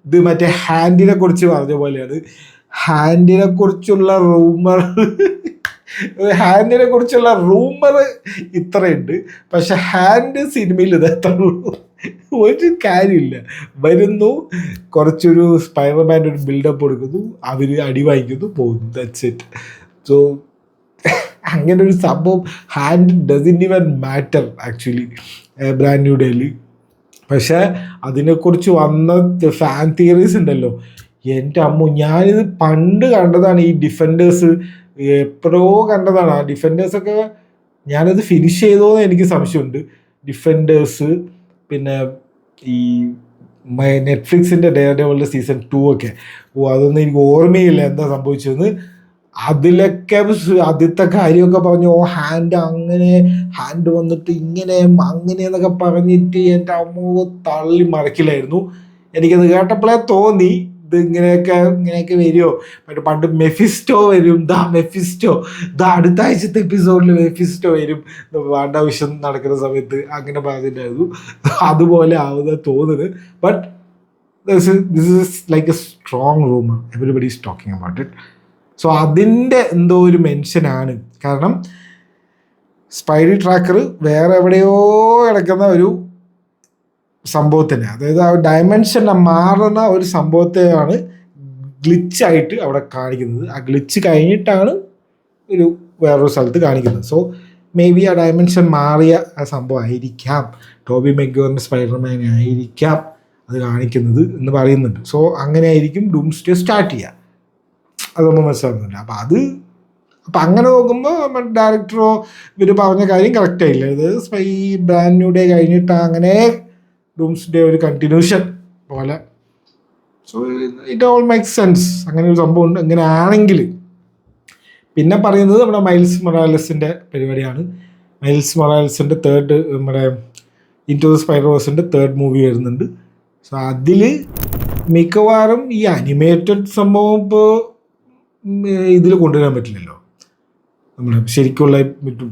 Speaker 1: ഇത് മറ്റേ ഹാൻഡിനെ കുറിച്ച് പറഞ്ഞ പോലെയാണ്. ഹാൻഡിനെ കുറിച്ചുള്ള റൂമർ ഇത്രയുണ്ട്. പക്ഷെ ഹാൻഡ് സിനിമയിൽ ഇതെത്തുള്ളൂ, ഒരു കാര്യമില്ല. വരുന്നു, കുറച്ചൊരു സ്പൈഡർമാൻ്റെ ഒരു ബിൽഡപ്പ് കൊടുക്കുന്നു, അവർ അടി വാങ്ങിക്കുന്നു, പോകുന്നു, ദാറ്റ്സ് ഇറ്റ്. സോ അങ്ങനെ ഒരു സംഭവം hand doesn't even matter actually brand new ഡേയിൽ. പക്ഷേ അതിനെക്കുറിച്ച് വന്ന ഫാൻ തിയറീസ് ഉണ്ടല്ലോ, എൻ്റെ അമ്മോ, ഞാനിത് പണ്ട് കണ്ടതാണ്. ഈ ഡിഫൻഡേഴ്സ് എപ്പോഴോ കണ്ടതാണ്. ആ ഡിഫൻഡേഴ്സൊക്കെ ഞാനത് ഫിനിഷ് ചെയ്തോന്ന് എനിക്ക് സംശയമുണ്ട്. ഡിഫൻഡേഴ്സ്, പിന്നെ ഈ നെറ്റ്ഫ്ലിക്സിൻ്റെ ഡെയർ ഡെവിളിൻ്റെ സീസൺ 2 ഒക്കെ, അതൊന്നും എനിക്ക് ഓർമ്മയില്ല എന്താ സംഭവിച്ചതെന്ന്. അതിലൊക്കെ ആദ്യത്തെ കാര്യമൊക്കെ പറഞ്ഞു, ഹാൻഡ് വന്നിട്ട് ഇങ്ങനെ അങ്ങനെ എന്നൊക്കെ പറഞ്ഞിട്ട് എൻ്റെ അമ്മോ തള്ളി മറക്കില്ലായിരുന്നു. എനിക്കത് കേട്ടപ്പോഴേ തോന്നി ഇത് ഇങ്ങനെയൊക്കെ വരുമോ. മറ്റേ പണ്ട് മെഫിസ്റ്റോ വരും, മെഫിസ്റ്റോ അടുത്ത ആഴ്ചത്തെ എപ്പിസോഡിൽ മെഫിസ്റ്റോ വരും വാണ്ടാവിഷ്യം നടക്കുന്ന സമയത്ത് അങ്ങനെ പറഞ്ഞിട്ടുണ്ടായിരുന്നു. അതുപോലെ ആവുന്ന തോന്നുന്നത്. But this is like A strong rumour, everybody is talking about it. So അതിൻ്റെ എന്തോ ഒരു മെൻഷനാണ്. കാരണം സ്പൈഡി ട്രാക്കർ വേറെ എവിടെയോ കിടക്കുന്ന ഒരു സംഭവത്തിന്, അതായത് ആ ഡയമെൻഷൻ മാറുന്ന ഒരു സംഭവത്തെയാണ് ഗ്ലിച്ചായിട്ട് അവിടെ കാണിക്കുന്നത്. ആ ഗ്ലിച്ച് കഴിഞ്ഞിട്ടാണ് ഒരു വേറൊരു സ്ഥലത്ത് കാണിക്കുന്നത്. സോ മേ ബി ആ ഡയമെൻഷൻ മാറിയ ആ സംഭവം ആയിരിക്കാം, ടോബി മെഗ്വയറിൻ്റെ സ്പൈഡർമാൻ ആയിരിക്കാം അത് കാണിക്കുന്നത് എന്ന് പറയുന്നുണ്ട്. സോ അങ്ങനെ ആയിരിക്കും ഡൂംസ്ഡേ സ്റ്റാർട്ട് ചെയ്യുക, അതൊന്നും മനസ്സിലാകുന്നില്ല. അപ്പം അങ്ങനെ നോക്കുമ്പോൾ നമ്മുടെ ഡയറക്ടറോ ഇവർ പറഞ്ഞ കാര്യം കറക്റ്റായില്ല. ഇത് ഈ ബ്രാൻഡ് ന്യൂ ഡേ കഴിഞ്ഞിട്ട് അങ്ങനെ ഡൂംസ്ഡേ ഒരു കണ്ടിന്യൂഷൻ പോലെ. So it all makes sense. അങ്ങനെ ഒരു സംഭവം ഉണ്ട്. അങ്ങനെ ആണെങ്കിൽ പിന്നെ പറയുന്നത് നമ്മുടെ മൈൽസ് മൊറാലസിൻ്റെ പരിപാടിയാണ്. മൈൽസ് മൊറാലസിൻ്റെ നമ്മുടെ ഇൻടു ദ സ്പൈഡർവേഴ്സിൻ്റെ 3rd മൂവി വരുന്നുണ്ട്. സോ അതിൽ മിക്കവാറും ഈ അനിമേറ്റഡ് സംഭവം ഇപ്പോൾ ഇതിൽ കൊണ്ടുവരാൻ പറ്റില്ലല്ലോ, നമ്മൾ ശരിക്കുള്ള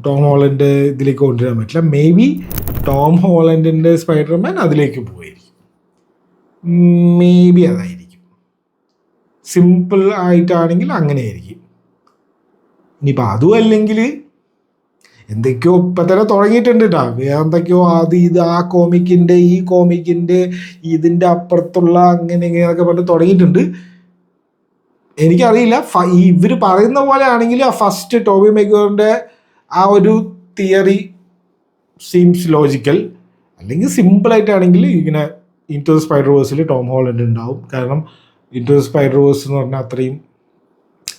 Speaker 1: ടോം ഹോളൻ്റെ ഇതിലേക്ക് കൊണ്ടുവരാൻ പറ്റില്ല. മേ ബി ടോം ഹോളൻഡിൻ്റെ സ്പൈഡർമാൻ അതിലേക്ക് പോയിരിക്കും, മേ ബി അതായിരിക്കും. സിമ്പിൾ ആയിട്ടാണെങ്കിൽ അങ്ങനെയായിരിക്കും. ഇനിയിപ്പോൾ അതും അല്ലെങ്കിൽ എന്തൊക്കെയോ ഇപ്പം തന്നെ തുടങ്ങിയിട്ടുണ്ട് കേട്ടോ, വേറെ എന്തൊക്കെയോ ഇത് ആ കോമിക്കിൻ്റെ ഈ കോമിക്കിൻ്റെ ഇതിൻ്റെ അപ്പുറത്തുള്ള അങ്ങനെ ഇങ്ങനെയൊക്കെ പറഞ്ഞ് തുടങ്ങിയിട്ടുണ്ട്. എനിക്കറിയില്ല. ഇവർ പറയുന്ന പോലെ ആണെങ്കിൽ ആ ഫസ്റ്റ് ടോബി മെഗ്വയറിൻ്റെ ആ ഒരു തിയറി സീംസ് ലോജിക്കൽ. അല്ലെങ്കിൽ സിമ്പിളായിട്ടാണെങ്കിൽ ഇങ്ങനെ ഇൻടു ദ സ്പൈഡർവേഴ്സിൽ ടോം ഹോളണ്ട് ഉണ്ടാവും. കാരണം ഇൻടു ദ സ്പൈഡർവേഴ്സ് എന്ന് പറഞ്ഞാൽ അത്രയും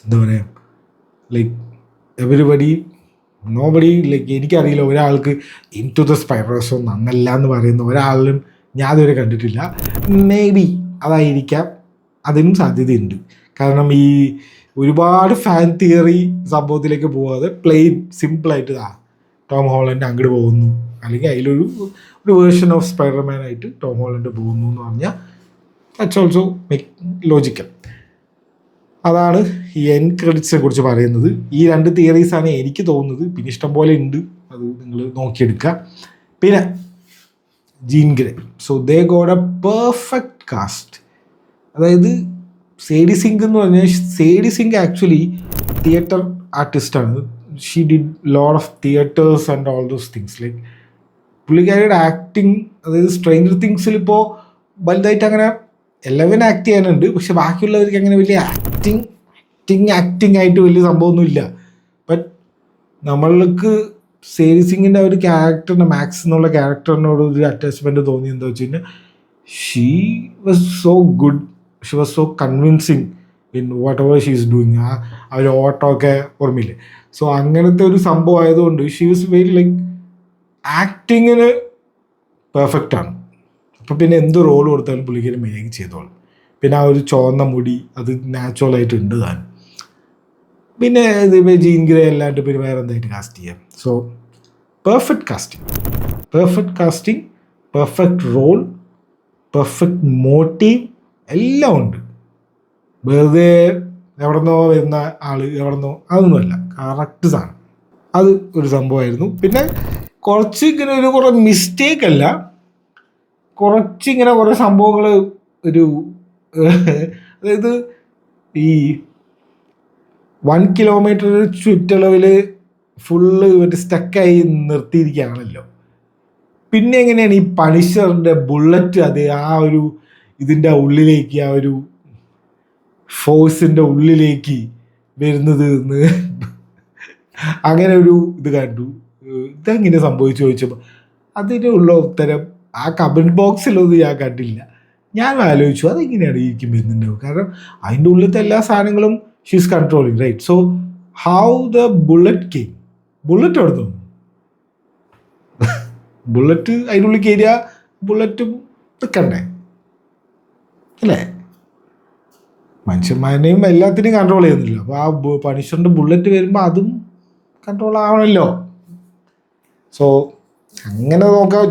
Speaker 1: എന്താ പറയുക, ലൈക്ക് എവരിബഡി നോബഡി, ലൈക്ക് എനിക്കറിയില്ല ഒരാൾക്ക് ഇൻടു ദ സ്പൈഡർവേഴ്സ് ഒന്നും അങ്ങല്ല എന്ന് പറയുന്ന ഒരാളിലും ഞാൻ ഇതുവരെ കണ്ടിട്ടില്ല. മേ ബി അതായിരിക്കാം, അതിനും സാധ്യതയുണ്ട്. കാരണം ഈ ഒരുപാട് ഫാൻ തിയറി സംഭവത്തിലേക്ക് പോകാതെ പ്ലെയിൻ സിമ്പിളായിട്ട് ടോം ഹോളണ്ട് അങ്ങോട്ട് പോകുന്നു, അല്ലെങ്കിൽ അതിലൊരു വേർഷൻ ഓഫ് സ്പൈഡർമാൻ ആയിട്ട് ടോം ഹോളണ്ട് പോകുന്നു എന്ന് പറഞ്ഞാൽ ദാറ്റ്സ് ഓൾസോ മേക്ക് ലോജിക്കൽ. അതാണ് ഈ എൻഡ് ക്രെഡിറ്റ്സിനെ കുറിച്ച് പറയുന്നത്. ഈ 2 തിയറീസാണ് എനിക്ക് തോന്നുന്നത്. പിന്നെ ഇഷ്ടം പോലെ ഉണ്ട്, അത് നിങ്ങൾ നോക്കിയെടുക്കുക. പിന്നെ Jean Grey, so they got a perfect cast. അതായത് സേഡി സിങ്ക് എന്ന് പറഞ്ഞാൽ സേഡി സിങ്ക് ആക്ച്വലി തിയേറ്റർ ആർട്ടിസ്റ്റാണ്. She did lot of theatres and all those things. Like പുള്ളിക്കാരിയുടെ ആക്ടിങ്, അതായത് സ്ട്രേഞ്ചർ തിങ്സിൽ ഇപ്പോൾ വലുതായിട്ട് അങ്ങനെ എല്ലാവരും ആക്ട് ചെയ്യാനുണ്ട്, പക്ഷെ ബാക്കിയുള്ളവർക്ക് അങ്ങനെ വലിയ ആക്ടിങ് ആയിട്ട് വലിയ സംഭവമൊന്നുമില്ല. ബട്ട് നമ്മൾക്ക് സേവി സിംഗിൻ്റെ ഒരു ക്യാരക്ടറിന്, മാക്സ് എന്നുള്ള ക്യാരക്ടറിനോട് ഒരു അറ്റാച്ച്മെൻറ്റ് തോന്നി. എന്താ വെച്ച് കഴിഞ്ഞാൽ she was so good, she was so convincing in whatever she is doing. ആ ഒരു ഓട്ടമൊക്കെ ഓർമ്മയില്ലേ? സോ അങ്ങനത്തെ ഒരു സംഭവം ആയതുകൊണ്ട് ഷീ വാസ് വെരി ലൈക്ക് ആക്ടിങ്ങിന് പെർഫെക്റ്റ് ആണ്. അപ്പോൾ പിന്നെ എന്ത് റോൾ കൊടുത്താലും പുള്ളിക്കാരി മേക്ക് ചെയ്തോളും. പിന്നെ ആ ഒരു ചുവന്ന മുടി അത് നാച്ചുറലായിട്ട് ഉണ്ട് താൻ. പിന്നെ ഇതിപ്പോൾ ജീൻ ഗ്രേ അല്ലാണ്ട് പിന്നെ വേറെ എന്തായിട്ട് കാസ്റ്റ് ചെയ്യാം. So perfect casting, perfect role, perfect motive എല്ലാം ഉണ്ട്. വെറുതെ എവിടെന്നോ വരുന്ന ആൾ എവിടെന്നോ അതൊന്നുമല്ല, കറക്റ്റ് സാധനം. അത് ഒരു സംഭവമായിരുന്നു. പിന്നെ കുറച്ച് ഇങ്ങനെ ഒരു കുറേ മിസ്റ്റേക്ക് അല്ല, കുറച്ചിങ്ങനെ കുറേ സംഭവങ്ങൾ ഒരു അതായത് ഈ 1 കിലോമീറ്റർ ചുറ്റളവിൽ ഫുള്ള് മറ്റേ സ്റ്റക്കായി നിർത്തിയിരിക്കുകയാണല്ലോ. പിന്നെ എങ്ങനെയാണ് ഈ പണിഷറിൻ്റെ ബുള്ളറ്റ് അത് ആ ഒരു ഇതിൻ്റെ ഉള്ളിലേക്ക്, ആ ഒരു ഫോഴ്സിൻ്റെ ഉള്ളിലേക്ക് വരുന്നത് എന്ന് അങ്ങനെ ഒരു ഇത് കണ്ടു. ഇതെങ്ങനെ സംഭവിച്ചു ചോദിച്ചപ്പോൾ അതിനുള്ള ഉത്തരം ആ കമൻറ്റ് ബോക്സിലൊന്നും ഞാൻ കണ്ടില്ല. ഞാൻ ആലോചിച്ചു അതെങ്ങനെയാണ് ഇരിക്കും വരുന്നുണ്ടാവും. കാരണം അതിൻ്റെ ഉള്ളിലത്തെ എല്ലാ സാധനങ്ങളും she's controlling, right? So how the bullet came? Bullet എവിടെ തോന്നും? ബുള്ളറ്റ് അതിനുള്ളിൽ കയറിയ ബുള്ളറ്റും നിൽക്കണ്ടേ അല്ലേ? മനുഷ്യന്മാരെയും എല്ലാത്തിനെയും കൺട്രോൾ ചെയ്യുന്നില്ല. അപ്പോൾ ആ പണിഷറിൻ്റെ ബുള്ളറ്റ് വരുമ്പോൾ അതും കൺട്രോൾ ആവണമല്ലോ. സോ അങ്ങനെ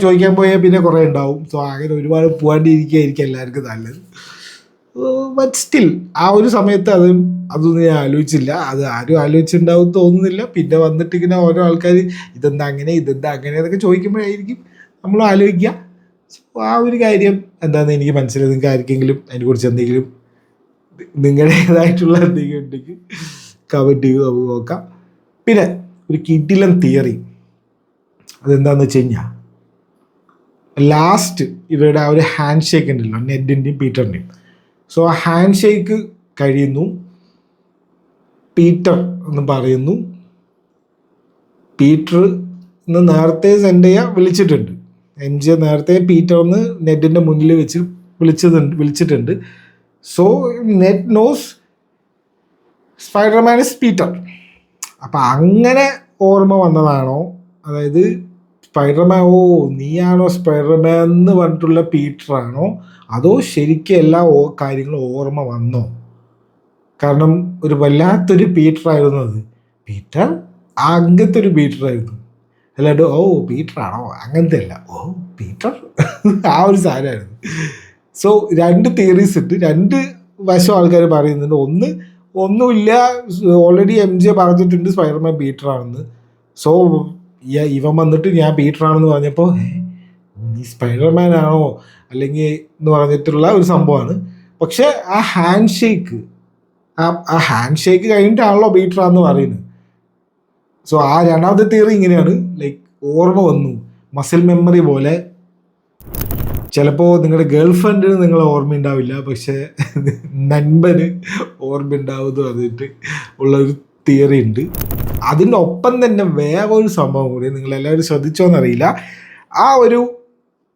Speaker 1: ചോദിക്കാൻ പോയാൽ പിന്നെ കുറേ ഉണ്ടാവും. സോ അങ്ങനെ ഒരുപാട് പോകാണ്ടിരിക്കുകയായിരിക്കും എല്ലാവർക്കും നല്ലത്. ബട്ട് സ്റ്റിൽ ആ ഒരു സമയത്ത് അതൊന്നും ഞാൻ ആലോചിച്ചില്ല. അത് ആരും ആലോചിച്ചിട്ടുണ്ടാവും തോന്നുന്നില്ല. പിന്നെ വന്നിട്ട് ഇങ്ങനെ ഓരോ ആൾക്കാർ ഇതെന്താ അങ്ങനെ എന്നൊക്കെ ചോദിക്കുമ്പോഴായിരിക്കും നമ്മൾ ആലോചിക്കുക. സോ ആ ഒരു കാര്യം എന്താണെന്ന് എനിക്ക് മനസ്സിലായി. നിങ്ങൾക്ക് ആർക്കെങ്കിലും അതിനെക്കുറിച്ച് എന്തെങ്കിലും നിങ്ങളുടേതായിട്ടുള്ള എന്തെങ്കിലും ഉണ്ടെങ്കിൽ കമൻറ്റ് ചെയ്ത് നമുക്ക് നോക്കാം. പിന്നെ ഒരു കിടിലൻ തിയറി അതെന്താണെന്ന് വെച്ച് കഴിഞ്ഞാൽ, ലാസ്റ്റ് ഇവരുടെ ആ ഒരു ഹാൻഡ് ഷേക്ക് ഉണ്ടല്ലോ, നെഡിൻ്റെയും പീറ്ററിൻ്റെയും. സോ ആ ഹാൻഡ് ഷേക്ക് കഴിയുന്നു. പീറ്റർ എന്ന് പറയുന്നു, പീറ്റർ എന്ന് നേരത്തെ സെൻഡയ്യ വിളിച്ചിട്ടുണ്ട്. MJ നേരത്തെ പീറ്ററിന്ന് നെഡിൻ്റെ മുന്നിൽ വെച്ച് വിളിച്ചിട്ടുണ്ട്. So Ned knows Spiderman is Peter. അപ്പം അങ്ങനെ ഓർമ്മ വന്നതാണോ? അതായത് സ്പൈഡർമാൻ, നീയാണോ സ്പൈഡർമാൻ എന്ന് പറഞ്ഞിട്ടുള്ള പീറ്ററാണോ, അതോ ശരിക്കും എല്ലാ കാര്യങ്ങളും ഓർമ്മ വന്നോ? കാരണം ഒരു വല്ലാത്തൊരു പീറ്ററായിരുന്നു അത്. പീറ്റർ അങ്ങനത്തെ ഒരു പീറ്ററായിരുന്നു. അല്ലാണ്ട് പീറ്ററാണോ അങ്ങനത്തെ അല്ല, പീറ്റർ ആ ഒരു സാധനമായിരുന്നു. സോ 2 തിയറീസ് ഉണ്ട്, 2 വശം ആൾക്കാർ പറയുന്നുണ്ട്. ഒന്നുമില്ല, ഓൾറെഡി MJ പറഞ്ഞിട്ടുണ്ട് സ്പൈഡർമാൻ പീറ്ററാണെന്ന്. സോ ഇവൻ വന്നിട്ട് ഞാൻ പീറ്ററാണെന്ന് പറഞ്ഞപ്പോൾ നീ സ്പൈഡർമാൻ ആണോ അല്ലെങ്കിൽ എന്ന് പറഞ്ഞിട്ടുള്ള ഒരു സംഭവമാണ്. പക്ഷെ ആ ഹാൻഡ് ഷേക്ക് കഴിഞ്ഞിട്ടാണല്ലോ പീറ്ററാന്ന് പറയുന്നത്. സോ ആ 2ാമത്തെ തിയറി ഇങ്ങനെയാണ്, ലൈക്ക് ഓർമ്മ വന്നു, മസിൽ മെമ്മറി പോലെ. ചിലപ്പോൾ നിങ്ങളുടെ ഗേൾ ഫ്രണ്ടിന് നിങ്ങളെ ഓർമ്മ ഉണ്ടാവില്ല, പക്ഷെ നൻപന് ഓർമ്മ ഉണ്ടാവും എന്ന് പറഞ്ഞിട്ട് ഉള്ളൊരു തിയറി ഉണ്ട്. അതിനൊപ്പം തന്നെ വേറൊരു സംഭവം കൂടി നിങ്ങളെല്ലാവരും ശ്രദ്ധിച്ചോന്നറിയില്ല. ആ ഒരു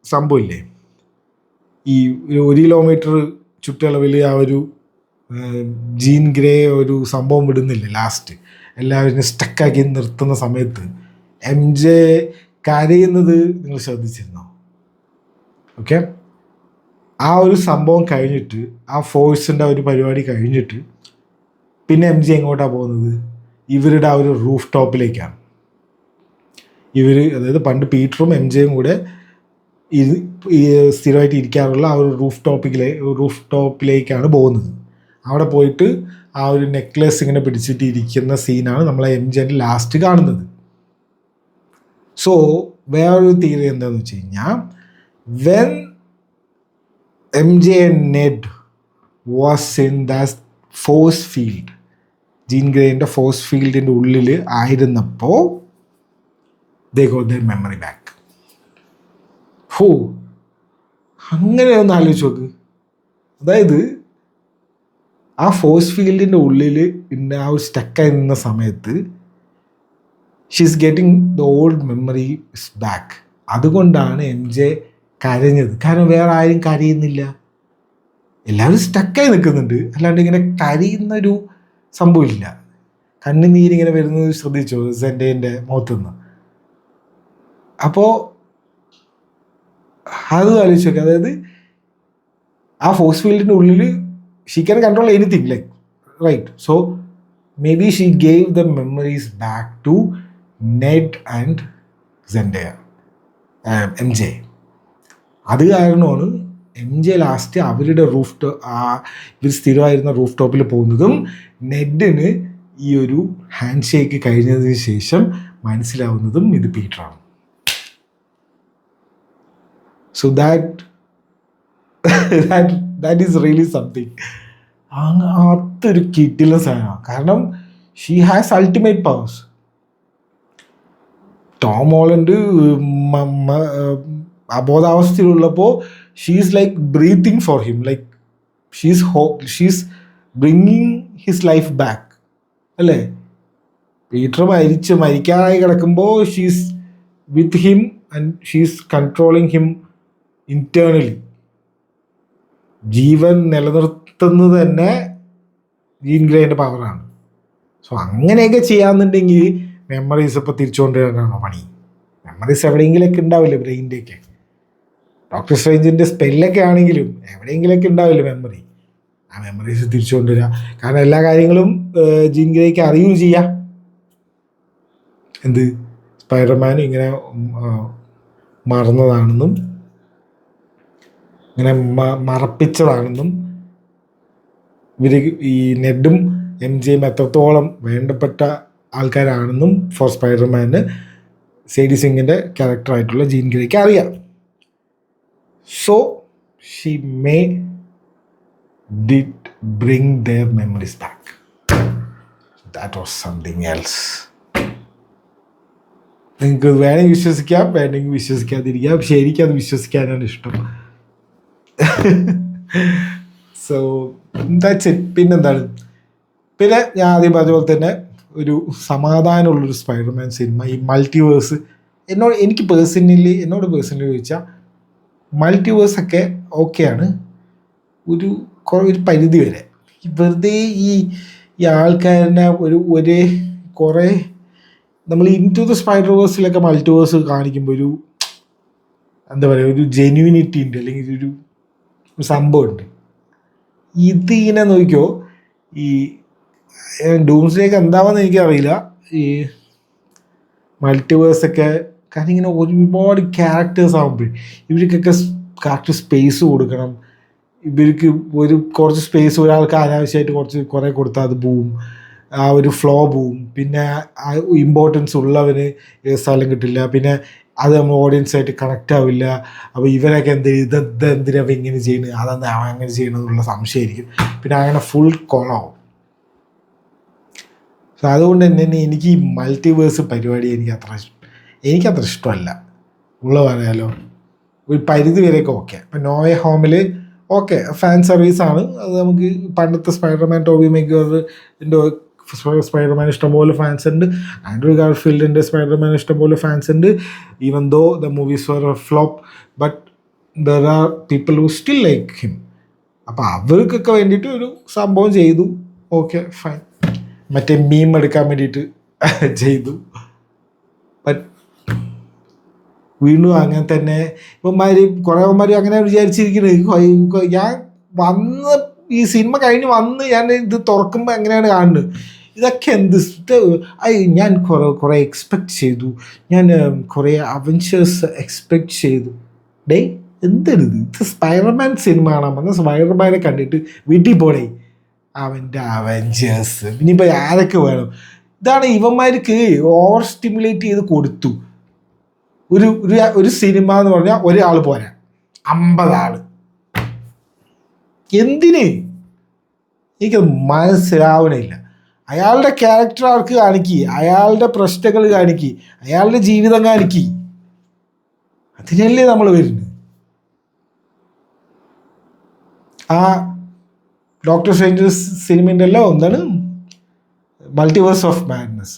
Speaker 1: സംഭവമില്ലേ, ഈ 1 കിലോമീറ്റർ ചുറ്റളവിൽ ആ ഒരു ജീൻ ഗ്രേ ഒരു സംഭവം വിടുന്നില്ലേ ലാസ്റ്റ്, എല്ലാവരും സ്റ്റക്കാക്കി നിർത്തുന്ന സമയത്ത് MJ കരയുന്നത് നിങ്ങൾ ശ്രദ്ധിച്ചിരുന്നോ? ഓക്കെ, ആ ഒരു സംഭവം കഴിഞ്ഞിട്ട്, ആ ഫോഴ്സിൻ്റെ ഒരു പരിപാടി കഴിഞ്ഞിട്ട് പിന്നെ MJ എങ്ങോട്ടാണ് പോകുന്നത്? ഇവരുടെ ആ ഒരു റൂഫ് ടോപ്പിലേക്കാണ്. അതായത് പണ്ട് പീറ്ററും MJയും കൂടെ സ്ഥിരമായിട്ട് ഇരിക്കാറുള്ള ആ ഒരു റൂഫ് ടോപ്പിലേക്കാണ് പോകുന്നത്. അവിടെ പോയിട്ട് ആ ഒരു നെക്ലസ് ഇങ്ങനെ പിടിച്ചിട്ട് ഇരിക്കുന്ന സീനാണ് നമ്മളെ MJൻ്റെ ലാസ്റ്റ് കാണുന്നത്. സോ വേറൊരു തിയറി എന്താണെന്ന് വെച്ച് കഴിഞ്ഞാൽ, when MJ and Ned was in that force field, Jean ഗ്രേൻ്റെ ഫോഴ്സ് ഫീൽഡിൻ്റെ ഉള്ളിൽ ആയിരുന്നപ്പോൾ they got their memory back. ഹോ, അങ്ങനെ ഒന്ന് ആലോചിച്ച് നോക്ക്. അതായത് ആ ഫോഴ്സ് ഫീൽഡിൻ്റെ ഉള്ളിൽ പിന്നെ ആ ഒരു സ്റ്റക്കായി നിന്ന സമയത്ത് she's getting the old memories back. അതുകൊണ്ടാണ് MJ കരഞ്ഞത്. കാരണം വേറെ ആരും കരയുന്നില്ല, എല്ലാവരും സ്റ്റക്കായി നിൽക്കുന്നുണ്ട്. അല്ലാണ്ട് ഇങ്ങനെ കരയുന്നൊരു സംഭവമില്ല. കണ്ണുനീരിങ്ങനെ വരുന്നത് ശ്രദ്ധിച്ചോ സെൻഡേൻ്റെ മുഖത്തുനിന്ന്? അപ്പോൾ അത് ആലോചിച്ച് നോക്കുക. അതായത് ആ ഫോഴ്സ് ഫീൽഡിൻ്റെ ഉള്ളിൽ she can control anything like right. So maybe she gave the memories back to Ned and Zendaya MJ. അത് കാരണമാണ് MJ ലാസ്റ്റ് അവരുടെ ഇവർ സ്ഥിരമായിരുന്ന റൂഫ് ടോപ്പിൽ പോകുന്നതും നെഡിന് ഈ ഒരു ഹാൻഡ് ഷേക്ക് കഴിഞ്ഞതിന് ശേഷം മനസ്സിലാവുന്നതും ഇത് പീറ്ററാണ്. So that is really something. അതൊരു കിട്ടില്ല സാധനമാണ്. കാരണം she has ultimate powers. Tom Holland അബോധാവസ്ഥയിലുള്ളപ്പോൾ she's like breathing for him, like she's bringing his life back അല്ലേ? പീറ്റർ മരിക്കാനായി കിടക്കുമ്പോൾ she's with him and she's controlling him internally. ജീവൻ നിലനിർത്തുന്നത് തന്നെ ജീൻ ഗ്രേൻ്റെ പവറാണ്. സോ അങ്ങനെയൊക്കെ ചെയ്യാന്നുണ്ടെങ്കിൽ മെമ്മറീസ് ഇപ്പോൾ തിരിച്ചുകൊണ്ടുവരാനാണോ പണി? മെമ്മറീസ് എവിടെയെങ്കിലൊക്കെ ഉണ്ടാവില്ലേ ബ്രെയിൻ്റെയൊക്കെ. ഡോക്ടർ സ്ട്രേഞ്ചിൻ്റെ സ്പെല്ലൊക്കെ ആണെങ്കിലും എവിടെയെങ്കിലൊക്കെ ഉണ്ടാവില്ലേ മെമ്മറി. ആ മെമ്മറീസ് തിരിച്ചു കൊണ്ടുവരിക. കാരണം എല്ലാ കാര്യങ്ങളും ജീൻ ഗ്രേക്ക് അറിയുകയും ചെയ്യാം. എന്ത് സ്പൈഡർമാൻ ഇങ്ങനെ മറന്നതാണെന്നും ഇങ്ങനെ മറപ്പിച്ചതാണെന്നും ഇവർ ഈ നെഡും MJയും എത്രത്തോളം വേണ്ടപ്പെട്ട ആൾക്കാരാണെന്നും ഫോർ സ്പൈഡർമാന് സേഡി സിംഗിൻ്റെ ക്യാരക്ടറായിട്ടുള്ള ജീൻ ഗ്രേക്ക് അറിയാം. So she may did bring their memories back. That was something else. നിങ്ങൾക്ക് വേണമെങ്കിൽ വിശ്വസിക്കാം, വേണമെങ്കിൽ വിശ്വസിക്കാതിരിക്കാം. പക്ഷെ എനിക്കത് വിശ്വസിക്കാനാണ് ഇഷ്ടം. So that's it. പിന്നെന്താണ്, പിന്നെ ഞാൻ ആദ്യം പറഞ്ഞ പോലെ തന്നെ ഒരു സമാധാനമുള്ളൊരു സ്പൈഡർമാൻ സിനിമ. ഈ മൾട്ടിവേഴ്സ് എനിക്ക് പേഴ്സണലി ചോദിച്ചാൽ മൾട്ടിവേഴ്സൊക്കെ ഓക്കെയാണ് ഒരു പരിധി വരെ. വെറുതെ ഈ ആൾക്കാരനെ ഒരേ കുറേ നമ്മൾ ഇൻടു ദ സ്പൈഡർവേഴ്സിലൊക്കെ മൾട്ടിവേഴ്സ് കാണിക്കുമ്പോൾ ഒരു എന്താ പറയുക, ഒരു ജെന്യൂനിറ്റി ഉണ്ട്, അല്ലെങ്കിൽ ഒരു സംഭവമുണ്ട്. ഇതിങ്ങനെ നോക്കിയോ, ഈ ഡൂംസ്ഡേക്ക് എന്താണെന്ന് എനിക്കറിയില്ല, ഈ മൾട്ടിവേഴ്സൊക്കെ. കാരണം ഇങ്ങനെ ഒരുപാട് ക്യാരക്ടേഴ്സ് ആകുമ്പോൾ ഇവർക്കൊക്കെ കറക്റ്റ് സ്പേസ് കൊടുക്കണം. ഇവർക്ക് കുറച്ച് സ്പേസ് ഒരാൾക്ക് അനാവശ്യമായിട്ട് കുറേ കൊടുത്താൽ അത് പോവും, ആ ഒരു ഫ്ലോ പോവും. പിന്നെ ആ ഇമ്പോർട്ടൻസ് ഉള്ളവന് സ്ഥലം കിട്ടില്ല. പിന്നെ അത് നമ്മൾ ഓഡിയൻസായിട്ട് കണക്റ്റ് ആവില്ല. അപ്പോൾ ഇവരൊക്കെ എന്തിനാ ഇങ്ങനെ ചെയ്യുന്നത്, അതെന്താ അവൻ അങ്ങനെ ചെയ്യണമെന്നുള്ള സംശയമായിരിക്കും. പിന്നെ അങ്ങനെ ഫുൾ കോളാവും. സോ അതുകൊണ്ട് തന്നെ എനിക്ക് ഈ മൾട്ടിവേഴ്സ് പരിപാടി എനിക്കത്ര ഇഷ്ടമല്ല. ഉള്ള പറയാലോ, ഒരു പരിധി വരെയൊക്കെ ഓക്കെ. ഇപ്പം നോവേ ഹോമിൽ ഓക്കെ ഫാൻ സർവീസാണ് അത്. നമുക്ക് പണ്ടത്തെ സ്പൈഡർമാൻ ടോബി മെഗ്വയറിൻ്റെ സ്പൈഡർമാൻ ഇഷ്ടംപോലെ ഫാൻസ് ഉണ്ട്. ആൻഡ്രൂ ഗാർഫീൽഡിൻ്റെ സ്പൈഡർമാൻ ഇഷ്ടംപോലെ ഫാൻസ് ഉണ്ട്. Even though the movies were a flop, but there are people who still like him. അപ്പോൾ അവർക്കൊക്കെ വേണ്ടിയിട്ട് ഒരു സംഭവം ചെയ്തു, ഓക്കെ ഫൈൻ. മറ്റേ മീം എടുക്കാൻ വേണ്ടിയിട്ട് ചെയ്തു. ബട്ട് വീണ്ടും അങ്ങനെ തന്നെ കുറേ അങ്ങനെ വിചാരിച്ചിരിക്കുന്നത്. ഞാൻ ഈ സിനിമ കഴിഞ്ഞ് ഞാൻ ഇത് തുറക്കുമ്പോൾ എങ്ങനെയാണ് കാണുന്നത്, ഇതൊക്കെ എന്ത് ഞാൻ കുറേ എക്സ്പെക്റ്റ് ചെയ്തു, ഞാൻ കുറേ അവഞ്ചേഴ്സ് എക്സ്പെക്റ്റ് ചെയ്തു. എന്തെടുത് ഇത് സ്പൈഡർമാൻ സിനിമ കാണാൻ വന്ന സ്പൈഡർമാനെ കണ്ടിട്ട് വീട്ടിൽ പോണേ അവൻ്റെ അവഞ്ചേഴ്സ് ഇനിയിപ്പോൾ ആരൊക്കെ വേണം. ഇതാണ് ഇവന്മാർക്ക് ഓവർ സ്റ്റിമുലേറ്റ് ചെയ്ത് കൊടുത്തു. ഒരു സിനിമ എന്ന് പറഞ്ഞാൽ ഒരാൾ പോരാ, 50 ആൾ. എന്തിന് എനിക്കത് മനസ്സിലാവണില്ല. അയാളുടെ ക്യാരക്ടർ ആർക്ക് കാണിക്കുക, അയാളുടെ പ്രശ്നങ്ങൾ കാണിക്കുക, അയാളുടെ ജീവിതം കാണിക്കുക. അതിനല്ലേ നമ്മൾ വരുന്നത്. ആ ഡോക്ടർ സ്ട്രേഞ്ച് സിനിമയുടെ എല്ലാം എന്താണ് മൾട്ടിവേഴ്സ് ഓഫ് മാഡ്നസ്.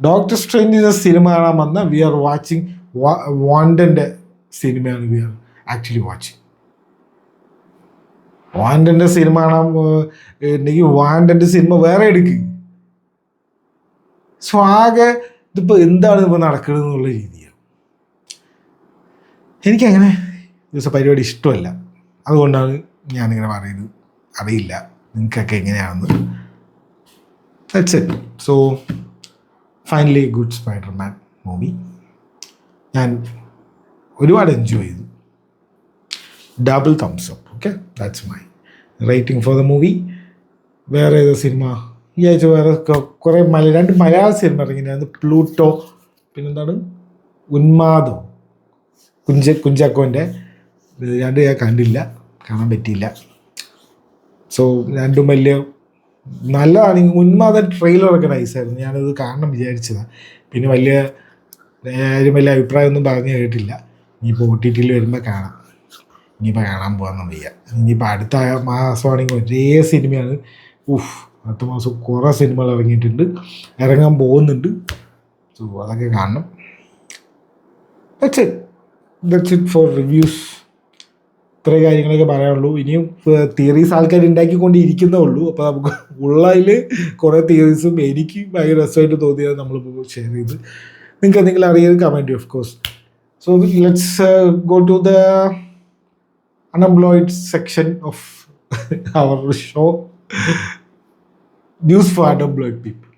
Speaker 1: ഡോക്ടർ സ്ട്രേഞ്ചിന്റെ സിനിമ കാണാൻ വന്ന വി ആർ വാച്ചിങ് വാണ്ടന്റെ സിനിമയാണ് വി ആർ ആക്ച്വലി വാച്ചിങ്. വാണ്ടന്റെ സിനിമ കാണാൻ ഉണ്ടെങ്കിൽ വാണ്ടന്റെ സിനിമ വേറെ എടുക്കുക. സോ ആകെ ഇതിപ്പോൾ എന്താണ് ഇപ്പോൾ നടക്കുന്നത് എന്നുള്ള രീതിയാണ്. എനിക്കങ്ങനെ ദിവസം പരിപാടി ഇഷ്ടമല്ല. അതുകൊണ്ടാണ് ഞാനിങ്ങനെ പറയുന്നത്. അറിയില്ല നിങ്ങൾക്കൊക്കെ എങ്ങനെയാണെന്ന്. That's it. So finally good Spiderman movie. ഞാൻ ഒരുപാട് എൻജോയ് ചെയ്തു. Double thumbs up. Okay, that's my rating for the movie. വേറെ ഏതോ സിനിമ ഈ ആഴ്ച വേറെ കുറേ രണ്ട് മലയാള സിനിമ ഇറങ്ങിയിരുന്നു. പ്ലൂട്ടോ, പിന്നെന്താണ് ഉന്മാദോ, കുഞ്ചാക്കോൻ്റെ. രണ്ടും ഞാൻ കണ്ടില്ല, കാണാൻ പറ്റിയില്ല. സോ രണ്ടും വലിയ നല്ലതാണെങ്കിൽ ഉന്മാദ ട്രെയിലറൊക്കെ നൈസായിരുന്നു. ഞാനത് കാണണം വിചാരിച്ചതാണ്. പിന്നെ വലിയ അഭിപ്രായമൊന്നും പറഞ്ഞു കേട്ടില്ല. ഇനിയിപ്പോൾ OTT വരുമ്പോൾ കാണാം. ഇനിയിപ്പോൾ കാണാൻ പോകാമെന്ന് വയ്യ. ഇനിയിപ്പോൾ അടുത്ത മാസമാണെങ്കിൽ ഒരേ സിനിമയാണ്. അടുത്ത മാസം കുറേ സിനിമകൾ ഇറങ്ങിയിട്ടുണ്ട്, ഇറങ്ങാൻ പോകുന്നുണ്ട്. സോ അതൊക്കെ കാണണം. That's it for reviews. ഇത്രയും കാര്യങ്ങളൊക്കെ പറയാനുള്ളൂ. ഇനിയും തിയറീസ് ആൾക്കാർ ഉണ്ടാക്കിക്കൊണ്ടിരിക്കുന്നേ ഉള്ളൂ. അപ്പോൾ നമുക്ക് ഉള്ളതിൽ കുറേ തിയറീസും എനിക്ക് ഭയങ്കര രസമായിട്ട് തോന്നിയത് നമ്മൾ ഷെയർ ചെയ്ത്. നിങ്ങൾക്ക് എന്തെങ്കിലും അറിയാൻ comment of course. So let's go to the unemployed section of our show. News for unemployed people.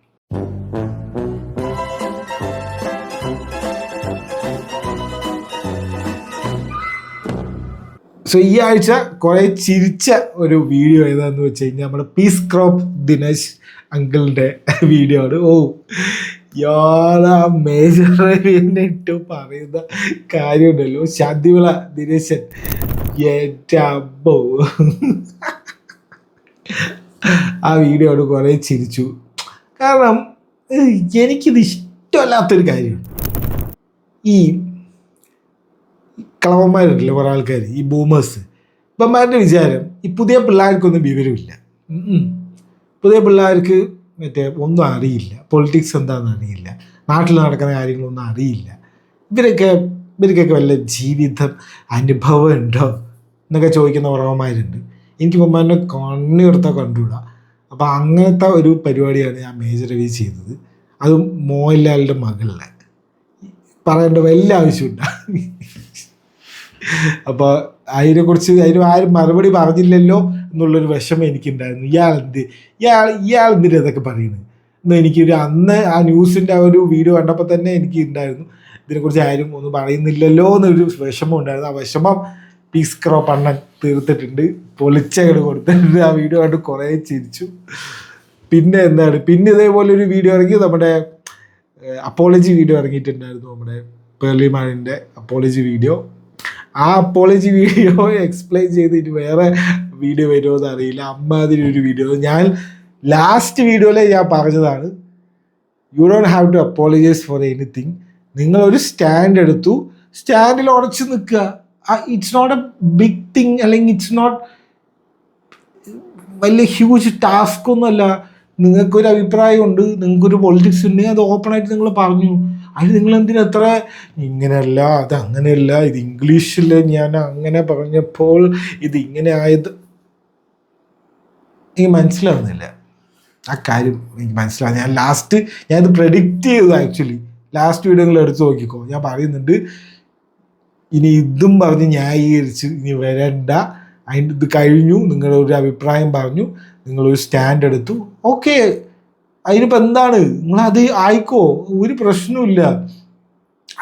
Speaker 1: സോ ഈ ആഴ്ച കുറേ ചിരിച്ച ഒരു വീഡിയോ ഏതാന്ന് വെച്ച് കഴിഞ്ഞാൽ നമ്മുടെ പീസ് ക്രോപ്പ് ദിനേശ് അങ്കിളിൻ്റെ വീഡിയോ ആണ്. യാളാ മേജർ ഇട്ട് പറയുന്ന കാര്യമുണ്ടല്ലോ, ശാന്തിവിള ദിനേശൻ. ആ വീഡിയോ ആണ് കുറേ ചിരിച്ചു. കാരണം എനിക്കിത് ഇഷ്ടമല്ലാത്തൊരു കാര്യമാണ്. ഈ കളവന്മാരുണ്ടല്ലോ കുറേ ആൾക്കാർ, ഈ ബൂമേഴ്സ്. ഇപ്പന്മാരുടെ വിചാരം ഈ പുതിയ പിള്ളേർക്കൊന്നും വിവരമില്ല. പുതിയ പിള്ളേർക്ക് ഒന്നും അറിയില്ല, പൊളിറ്റിക്സ് എന്താണെന്ന് അറിയില്ല, നാട്ടിൽ നടക്കുന്ന കാര്യങ്ങളൊന്നും അറിയില്ല. ഇവർക്കൊക്കെ വല്ല ജീവിതം അനുഭവം ഉണ്ടോ എന്നൊക്കെ ചോദിക്കുന്ന കുറവന്മാരുണ്ട്. എനിക്ക് ഇപ്പന്മാരെ കണ്ണെടുത്താൽ കണ്ടുകൂടാ. അപ്പോൾ അങ്ങനത്തെ ഒരു പരിപാടിയാണ് ഞാൻ മേജർ രവി ചെയ്തത്. അത് മോഹൻലാലിൻ്റെ മകളിനെ പറയേണ്ട വല്ല ആവശ്യമുണ്ട്. അപ്പോൾ അതിനെക്കുറിച്ച് ആരും മറുപടി പറഞ്ഞില്ലല്ലോ എന്നുള്ളൊരു വിഷമം എനിക്കുണ്ടായിരുന്നു. ഇയാൾ എന്തിനാ ഇതൊക്കെ പറയുന്നത് എന്ന് എനിക്കൊരു അന്ന് ആ ന്യൂസിൻ്റെ ആ ഒരു വീഡിയോ കണ്ടപ്പോൾ തന്നെ എനിക്ക് ഉണ്ടായിരുന്നു. ഇതിനെക്കുറിച്ച് ആരും ഒന്നും പറയുന്നില്ലല്ലോ എന്നൊരു വിഷമം ഉണ്ടായിരുന്നു. ആ വിഷമം പീസ് ക്രോപ്പ് അണ്ണൻ തീർത്തിട്ടുണ്ട്, പൊളിച്ചകട് കൊടുത്തിട്ടുണ്ട്. ആ വീഡിയോ കണ്ട് കുറേ ചിരിച്ചു. പിന്നെ ഇതേപോലെ ഒരു വീഡിയോ ഇറങ്ങി, നമ്മുടെ അപ്പോളജി വീഡിയോ ഇറങ്ങിയിട്ടുണ്ടായിരുന്നു, നമ്മുടെ പേർലിമാനിൻ്റെ അപ്പോളജി വീഡിയോ. ആ അപ്പോളജി വീഡിയോ എക്സ്പ്ലെയിൻ ചെയ്തിട്ട് വേറെ വീഡിയോ വരുമോ എന്ന് അറിയില്ല. അമ്മാതിരി ഒരു വീഡിയോ. ഞാൻ ലാസ്റ്റ് വീഡിയോയിൽ ഞാൻ പറഞ്ഞതാണ്, you don't have to apologise for anything. നിങ്ങളൊരു സ്റ്റാൻഡ് എടുത്തു, സ്റ്റാൻഡിൽ ഉറച്ചു നിൽക്കുക. It's not a big thing, അല്ലെങ്കിൽ ഇറ്റ്സ് നോട്ട് വലിയ ഹ്യൂജ് ടാസ്ക് ഒന്നുമല്ല. നിങ്ങൾക്കൊരു അഭിപ്രായമുണ്ട്, നിങ്ങൾക്കൊരു പൊളിറ്റിക്സ് ഉണ്ടെങ്കിൽ അത് ഓപ്പണായിട്ട് നിങ്ങൾ പറഞ്ഞു. അതിന് നിങ്ങളെന്തിനാ അത്ര ഇങ്ങനെയല്ല, അത് അങ്ങനെയല്ല, ഇത് ഇംഗ്ലീഷിൽ ഞാൻ അങ്ങനെ പറഞ്ഞപ്പോൾ ഇത് ഇങ്ങനെ ആയത് എനിക്ക് മനസ്സിലാവുന്നില്ല. ആ കാര്യം എനിക്ക് മനസ്സിലാവും. ഞാനിത് പ്രെഡിക്റ്റ് ചെയ്തു. ആക്ച്വലി ലാസ്റ്റ് വീഡിയോകൾ എടുത്ത് നോക്കിക്കോ, ഞാൻ പറയുന്നുണ്ട് ഇനി ഇതും പറഞ്ഞ് ന്യായീകരിച്ച് ഇനി വരണ്ട. അതിൻ്റെ ഇത് കഴിഞ്ഞു, നിങ്ങളൊരു അഭിപ്രായം പറഞ്ഞു, നിങ്ങളൊരു സ്റ്റാൻഡ് എടുത്തു, ഓക്കെ, അതിനിപ്പോൾ എന്താണ്, നിങ്ങളത് ആയിക്കോ, ഒരു പ്രശ്നമില്ല.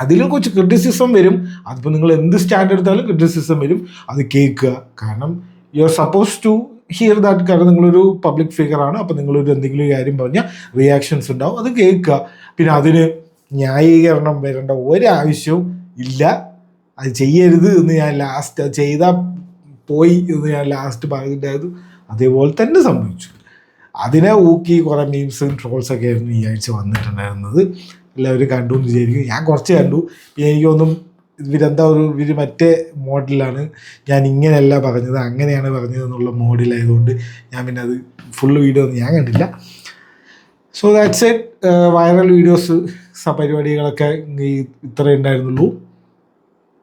Speaker 1: അതിലും കുറച്ച് ക്രിറ്റിസിസം വരും. അതിപ്പോൾ നിങ്ങൾ എന്ത് സ്റ്റാൻഡ് എടുത്താലും ക്രിറ്റിസിസം വരും, അത് കേൾക്കുക. കാരണം you are suppose to hear that. കാരണം നിങ്ങളൊരു പബ്ലിക് ഫിഗറാണ്. അപ്പോൾ നിങ്ങളൊരു എന്തെങ്കിലും കാര്യം പറഞ്ഞാൽ റിയാക്ഷൻസ് ഉണ്ടാവും, അത് കേൾക്കുക. പിന്നെ അതിന് ന്യായീകരണം വരേണ്ട ഒരാവശ്യവും ഇല്ല. അത് ചെയ്യരുത് എന്ന് ഞാൻ ലാസ്റ്റ്, ചെയ്താൽ പോയി എന്ന് ഞാൻ ലാസ്റ്റ് പറഞ്ഞിട്ടായിരുന്നു. അതേപോലെ തന്നെ സംഭവിച്ചു. അതിനെ ഊക്കി കുറേ മീംസും ട്രോൾസൊക്കെ ആയിരുന്നു ഈ ആഴ്ച വന്നിട്ടുണ്ടായിരുന്നത്. എല്ലാവരും കണ്ടു എന്ന് വിചാരിക്കും. ഞാൻ കുറച്ച് കണ്ടു. എനിക്കൊന്നും ഇവർ മറ്റേ മോഡലാണ്, ഞാൻ ഇങ്ങനെയല്ല പറഞ്ഞത് അങ്ങനെയാണ് പറഞ്ഞത് എന്നുള്ള മോഡലായതുകൊണ്ട് ഞാൻ പിന്നെ അത് ഫുള്ള് വീഡിയോ ഒന്നും ഞാൻ കണ്ടില്ല. So that's it. Viral videos പരിപാടികളൊക്കെ ഇത്രേ ഉണ്ടായിരുന്നുള്ളൂ.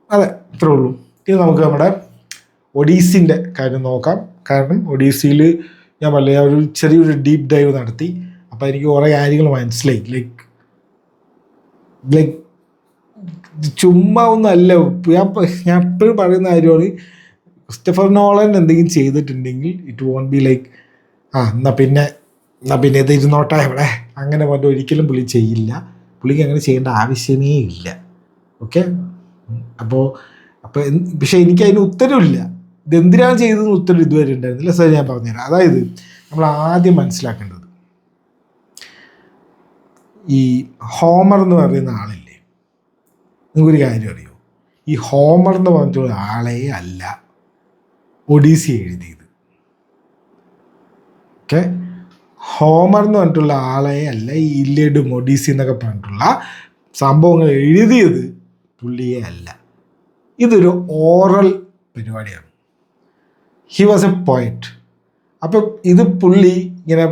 Speaker 1: അതെ, ഇത്രേ ഉള്ളൂ. ഇനി നമുക്ക് നമ്മുടെ ഒഡീസിൻ്റെ കാര്യം നോക്കാം. കാരണം ഒഡീസിയിൽ ഞാൻ പറയാം ഒരു ചെറിയൊരു ഡീപ്പ് ഡൈവ് നടത്തി. അപ്പോൾ എനിക്ക് കുറേ കാര്യങ്ങൾ മനസ്സിലായി. ലൈക്ക് ചുമ്മാ ഒന്നല്ല. ഞാൻ എപ്പോഴും പറയുന്ന കാര്യമാണ്, ക്രിസ്റ്റഫർ നോളൻ എന്തെങ്കിലും ചെയ്തിട്ടുണ്ടെങ്കിൽ ഇറ്റ് വോണ്ട് ബി ലൈക്ക് എന്നാൽ പിന്നെ ഇത് ഇരുന്നോട്ടെ ഇവിടെ അങ്ങനെ പറഞ്ഞിട്ട് ഒരിക്കലും പുള്ളി ചെയ്യില്ല. പുള്ളിക്ക് അങ്ങനെ ചെയ്യേണ്ട ആവശ്യമേ ഇല്ല. ഓക്കെ. അപ്പോൾ പക്ഷേ എനിക്ക് അതിന് ഉത്തരവില്ല. ഇതെന്തിനാണ് ചെയ്തതെന്ന് ഉത്തരം ഇതുവരെ ഉണ്ടായിരുന്നില്ല. സാർ ഞാൻ പറഞ്ഞുതരാം. അതായത് നമ്മൾ ആദ്യം മനസ്സിലാക്കേണ്ടത്, ഈ ഹോമർ എന്ന് പറയുന്ന ആളില്ലേ, നിങ്ങൾക്കൊരു കാര്യം അറിയോ? ഈ ഹോമർ എന്ന് പറഞ്ഞിട്ടുള്ള ആളെ അല്ല ഒഡീസി എഴുതിയത്. ഓക്കെ. ഹോമർ എന്ന് പറഞ്ഞിട്ടുള്ള ആളെ അല്ല ഈ ഇല്ലിയഡും ഒഡീസി എന്നൊക്കെ പറഞ്ഞിട്ടുള്ള സംഭവങ്ങൾ എഴുതിയത് പുള്ളിയെ അല്ല. ഇതൊരു ഓറൽ പരിപാടിയാണ്. He was A poet. അപ്പം ഇത് പുള്ളി ഇങ്ങനെ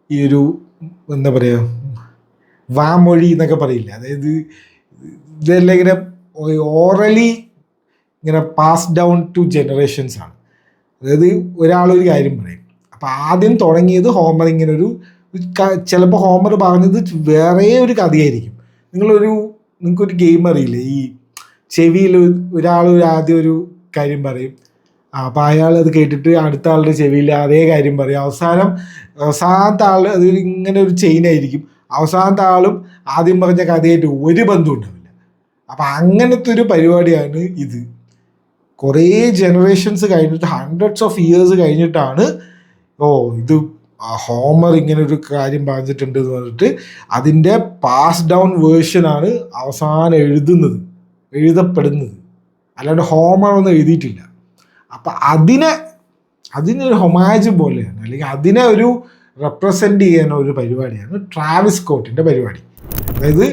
Speaker 1: ഈ ഒരു എന്താ പറയുക, വാമൊഴി എന്നൊക്കെ പറയില്ല, അതായത് ഇതെല്ലാം ഇങ്ങനെ ഓറലി ഇങ്ങനെ പാസ് ഡൗൺ ടു ജനറേഷൻസ് ആണ്. അതായത് ഒരാളൊരു കാര്യം പറയും, അപ്പം ആദ്യം തുടങ്ങിയത് ഹോമർ ഇങ്ങനെ ചിലപ്പോൾ ഹോമർ പറഞ്ഞത് വേറെ ഒരു കഥയായിരിക്കും. നിങ്ങൾക്കൊരു ഗെയിം അറിയില്ലേ, ഈ ചെവിയിൽ ഒരാൾ ആദ്യം ഒരു കാര്യം പറയും, അപ്പോൾ അയാൾ അത് കേട്ടിട്ട് അടുത്ത ആളുടെ ചെവിയിൽ അതേ കാര്യം പറയും. അവസാനത്തെ ആൾ അത് ഇങ്ങനെ ഒരു ചെയിനായിരിക്കും. അവസാനത്തെ ആളും ആദ്യം പറഞ്ഞ കഥയായിട്ട് ഒരു ബന്ധം ഉണ്ടാവില്ല. അപ്പം അങ്ങനത്തെ ഒരു പരിപാടിയാണ് ഇത്. കുറേ ജനറേഷൻസ് കഴിഞ്ഞിട്ട്, ഹൺഡ്രഡ്സ് ഓഫ് ഇയേഴ്സ് കഴിഞ്ഞിട്ടാണ് ഇത് ഹോമർ ഇങ്ങനെ ഒരു കാര്യം പറഞ്ഞിട്ടുണ്ട് എന്ന് പറഞ്ഞിട്ട് അതിൻ്റെ പാസ് ഡൗൺ വേർഷനാണ് അവസാനം എഴുതപ്പെടുന്നത്. അല്ലാണ്ട് ഹോമർ ഒന്നും എഴുതിയിട്ടില്ല. അപ്പം അതിനൊരു ഹൊമാജ് പോലെയാണ്, അല്ലെങ്കിൽ അതിനെ ഒരു റെപ്രസെൻ്റ് ചെയ്യുന്ന ഒരു പരിപാടിയാണ് ട്രാവിസ് സ്കോട്ടിൻ്റെ പരിപാടി. അതായത്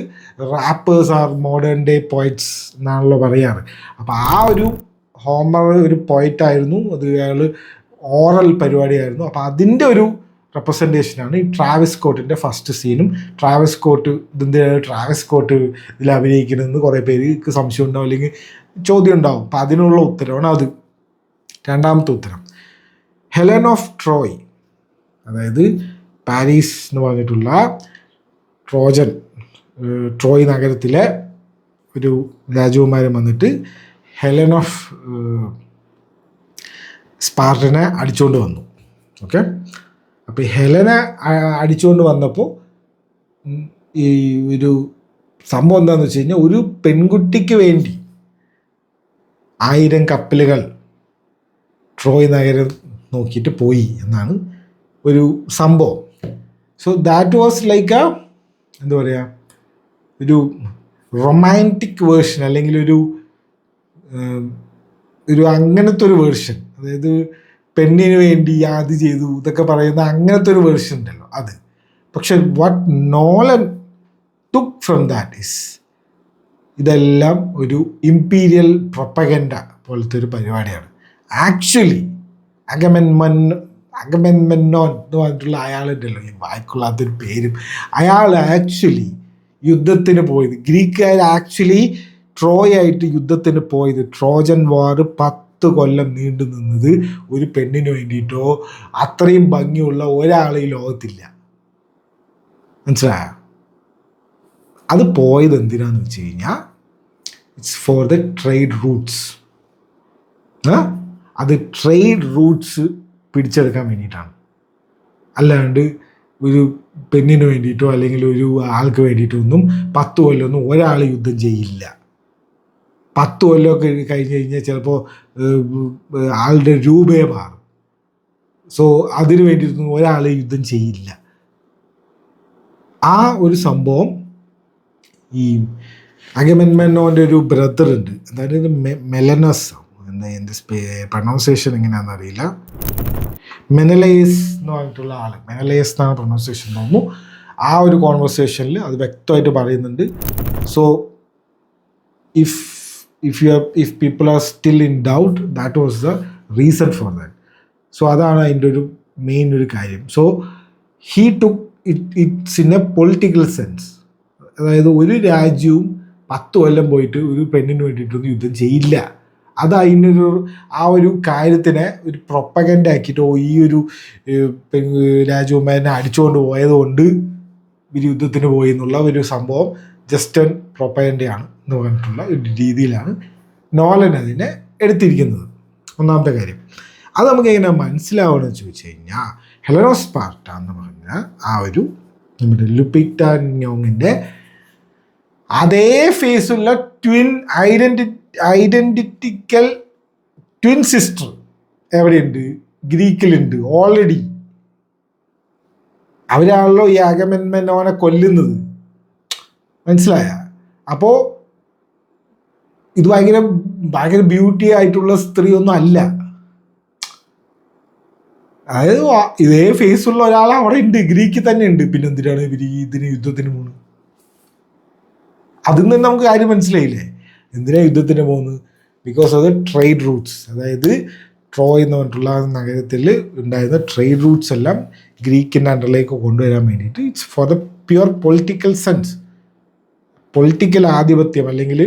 Speaker 1: rappers are modern day poets എന്നാണല്ലോ പറയാറ്. അപ്പോൾ ആ ഒരു ഹോമർ ഒരു പോയറ്റായിരുന്നു, അത് അയാൾ ഓറൽ പരിപാടിയായിരുന്നു. അപ്പോൾ അതിൻ്റെ ഒരു റെപ്രസെൻറ്റേഷനാണ് ഈ ട്രാവിസ് സ്കോട്ടിൻ്റെ ഫസ്റ്റ് സീനും. ട്രാവിസ് സ്കോട്ട് ഇതിൽ അഭിനയിക്കണമെന്ന് കുറേ പേർക്ക് സംശയം ഉണ്ടാവും, അല്ലെങ്കിൽ ചോദ്യം ഉണ്ടാവും. അപ്പം അതിനുള്ള ഉത്തരവാണ് അത്. രണ്ടാമത്തെ ഉത്തരം, ഹെലൻ ഓഫ് ട്രോയ്, അതായത് പാരീസ് എന്ന് പറഞ്ഞിട്ടുള്ള ട്രോയ് നഗരത്തിലെ ഒരു രാജകുമാരൻ വന്നിട്ട് ഹെലൻ ഓഫ് സ്പാർട്ടനെ അടിച്ചുകൊണ്ട് വന്നു. ഓക്കെ. അപ്പോൾ ഹെലനെ അടിച്ചുകൊണ്ട് വന്നപ്പോൾ ഈ ഒരു സംഭവം എന്താണെന്ന് വെച്ച് കഴിഞ്ഞാൽ, ഒരു പെൺകുട്ടിക്ക് വേണ്ടി 1000 കപ്പലുകൾ ട്രോയ് നഗരം നോക്കിയിട്ട് പോയി എന്നാണ് ഒരു സംഭവം. സോ ദാറ്റ് വാസ് ലൈക്ക് എന്താ പറയുക, ഒരു റൊമാൻറ്റിക് വേർഷൻ, അല്ലെങ്കിൽ ഒരു അങ്ങനത്തെ ഒരു വേർഷൻ. അതായത് പെണ്ണിന് വേണ്ടി അത് ചെയ്തു ഇതൊക്കെ പറയുന്ന അങ്ങനത്തെ ഒരു വേർഷൻ ഉണ്ടല്ലോ അത്. പക്ഷെ what Nolan took from that is, ഇതെല്ലാം ഒരു ഇമ്പീരിയൽ പ്രൊപ്പഗൻഡ പോലത്തെ ഒരു പരിപാടിയാണ്. ആക്ച്വലി അഗമെൻമെനോൻ എന്ന് പറഞ്ഞിട്ടുള്ള അയാളുണ്ടല്ലോ, ഈ വായിക്കൊള്ളാത്തൊരു പേരും, അയാൾ ആക്ച്വലി യുദ്ധത്തിന് പോയത്, ഗ്രീക്കുകാർ ആക്ച്വലി ട്രോയ് ആയിട്ട് യുദ്ധത്തിന് പോയത്, ട്രോജൻ വാർ 10 കൊല്ലം നീണ്ടു നിന്നത് ഒരു പെണ്ണിന് വേണ്ടിയിട്ടോ അത്രയും ഭംഗിയുള്ള ഒരാൾ ഈ ലോകത്തില്ല. മനസ്സിലായോ? അത് പോയത് എന്തിനാന്ന് വെച്ച് കഴിഞ്ഞാൽ it's for the trade Roots. അത് ട്രേഡ് റൂട്ട്സ് പിടിച്ചെടുക്കാൻ വേണ്ടിയിട്ടാണ്. അല്ലാണ്ട് ഒരു പെണ്ണിന് വേണ്ടിയിട്ടോ അല്ലെങ്കിൽ ഒരു ആൾക്ക് വേണ്ടിയിട്ടോ ഒന്നും 10 കൊല്ലമൊന്നും ഒരാൾ യുദ്ധം ചെയ്യില്ല. 10 കൊല്ലമൊക്കെ കഴിഞ്ഞ് കഴിഞ്ഞാൽ ചിലപ്പോൾ ആളുടെ രൂപയെ മാറും. സോ അതിന് വേണ്ടിയിട്ടൊന്നും ഒരാൾ യുദ്ധം ചെയ്യില്ല. ആ ഒരു സംഭവം ഈ അഗമെൻമെനോൻ്റെ ഒരു ബ്രദർ ഉണ്ട്, അതായത് മെലനസ്, എന്താ എൻ്റെ പ്രൊനൗൺസിയേഷൻ എങ്ങനെയാണെന്ന് അറിയില്ല, മെനലേസ് എന്ന് പറഞ്ഞിട്ടുള്ള ആൾ, മെനലേസ് എന്നാണ് പ്രൊണൗൺസിയേഷൻ തോന്നുന്നു. ആ ഒരു കോൺവെർസേഷനിൽ അത് വ്യക്തമായിട്ട് പറയുന്നുണ്ട്. So if people are still in doubt, that was the reason for that. So അതാണ് അതിൻ്റെ ഒരു മെയിൻ ഒരു കാര്യം. So he took it's in A political sense. അതായത് ഒരു രാജ്യവും 10 കൊല്ലം പോയിട്ട് ഒരു പെണ്ണിന് വേണ്ടിയിട്ടൊന്നും യുദ്ധം ചെയ്യില്ല. അത് അതിനൊരു ആ ഒരു കാര്യത്തിനെ ഒരു പ്രൊപ്പഗൻഡ ആക്കിയിട്ടോ ഈ ഒരു രാജകുമാരനെ അടിച്ചുകൊണ്ട് പോയതുകൊണ്ട് ഒരു യുദ്ധത്തിന് പോയി എന്നുള്ള ഒരു സംഭവം ജസ്റ്റ് പ്രൊപ്പഗൻഡയാണ് എന്ന് പറഞ്ഞിട്ടുള്ള ഒരു രീതിയിലാണ് നോലൻ അതിനെ എടുത്തിരിക്കുന്നത്. ഒന്നാമത്തെ കാര്യം അത് നമുക്ക് എങ്ങനെ മനസ്സിലാവുമെന്ന് ചോദിച്ചു കഴിഞ്ഞാൽ, ഹെലനോ സ്പാർട്ട എന്ന് പറഞ്ഞ ആ ഒരു നമ്മുടെ ലുപിറ്റ ന്യോങ്ങിൻ്റെ അതേ ഫേസുള്ള ഐഡൻറ്റിക്കൽ ട്വിൻ സിസ്റ്റർ എവിടെയുണ്ട്? ഗ്രീക്കിലുണ്ട് ഓൾറെഡി. അവരാണല്ലോ ഈ അഗമെമ്നോനെ കൊല്ലുന്നത്. മനസ്സിലായ? അപ്പോൾ ഇത് ഭയങ്കര ബ്യൂട്ടി ആയിട്ടുള്ള സ്ത്രീ ഒന്നും അല്ല. അതായത് ഇതേ ഫേസുള്ള ഒരാൾ അവിടെ ഉണ്ട്, ഗ്രീക്കിൽ തന്നെ ഉണ്ട്. പിന്നെ എന്തിനാണ് ഇവർ ഇതിന് യുദ്ധത്തിന് പോകുന്നത്? അതിൽ നിന്ന് നമുക്ക് കാര്യം മനസ്സിലായില്ലേ എന്തിനാണ് യുദ്ധത്തിന് പോകുന്നത്? Because of the trade Roots. അതായത് ട്രോയ് എന്ന് പറഞ്ഞിട്ടുള്ള നഗരത്തിൽ ഉണ്ടായിരുന്ന ട്രേഡ് റൂട്ട്സ് എല്ലാം ഗ്രീക്കിൻ്റെ അണ്ടറിലേക്ക് കൊണ്ടുവരാൻ വേണ്ടിയിട്ട് it's for the pure political sense. Political ആധിപത്യം അല്ലെങ്കിൽ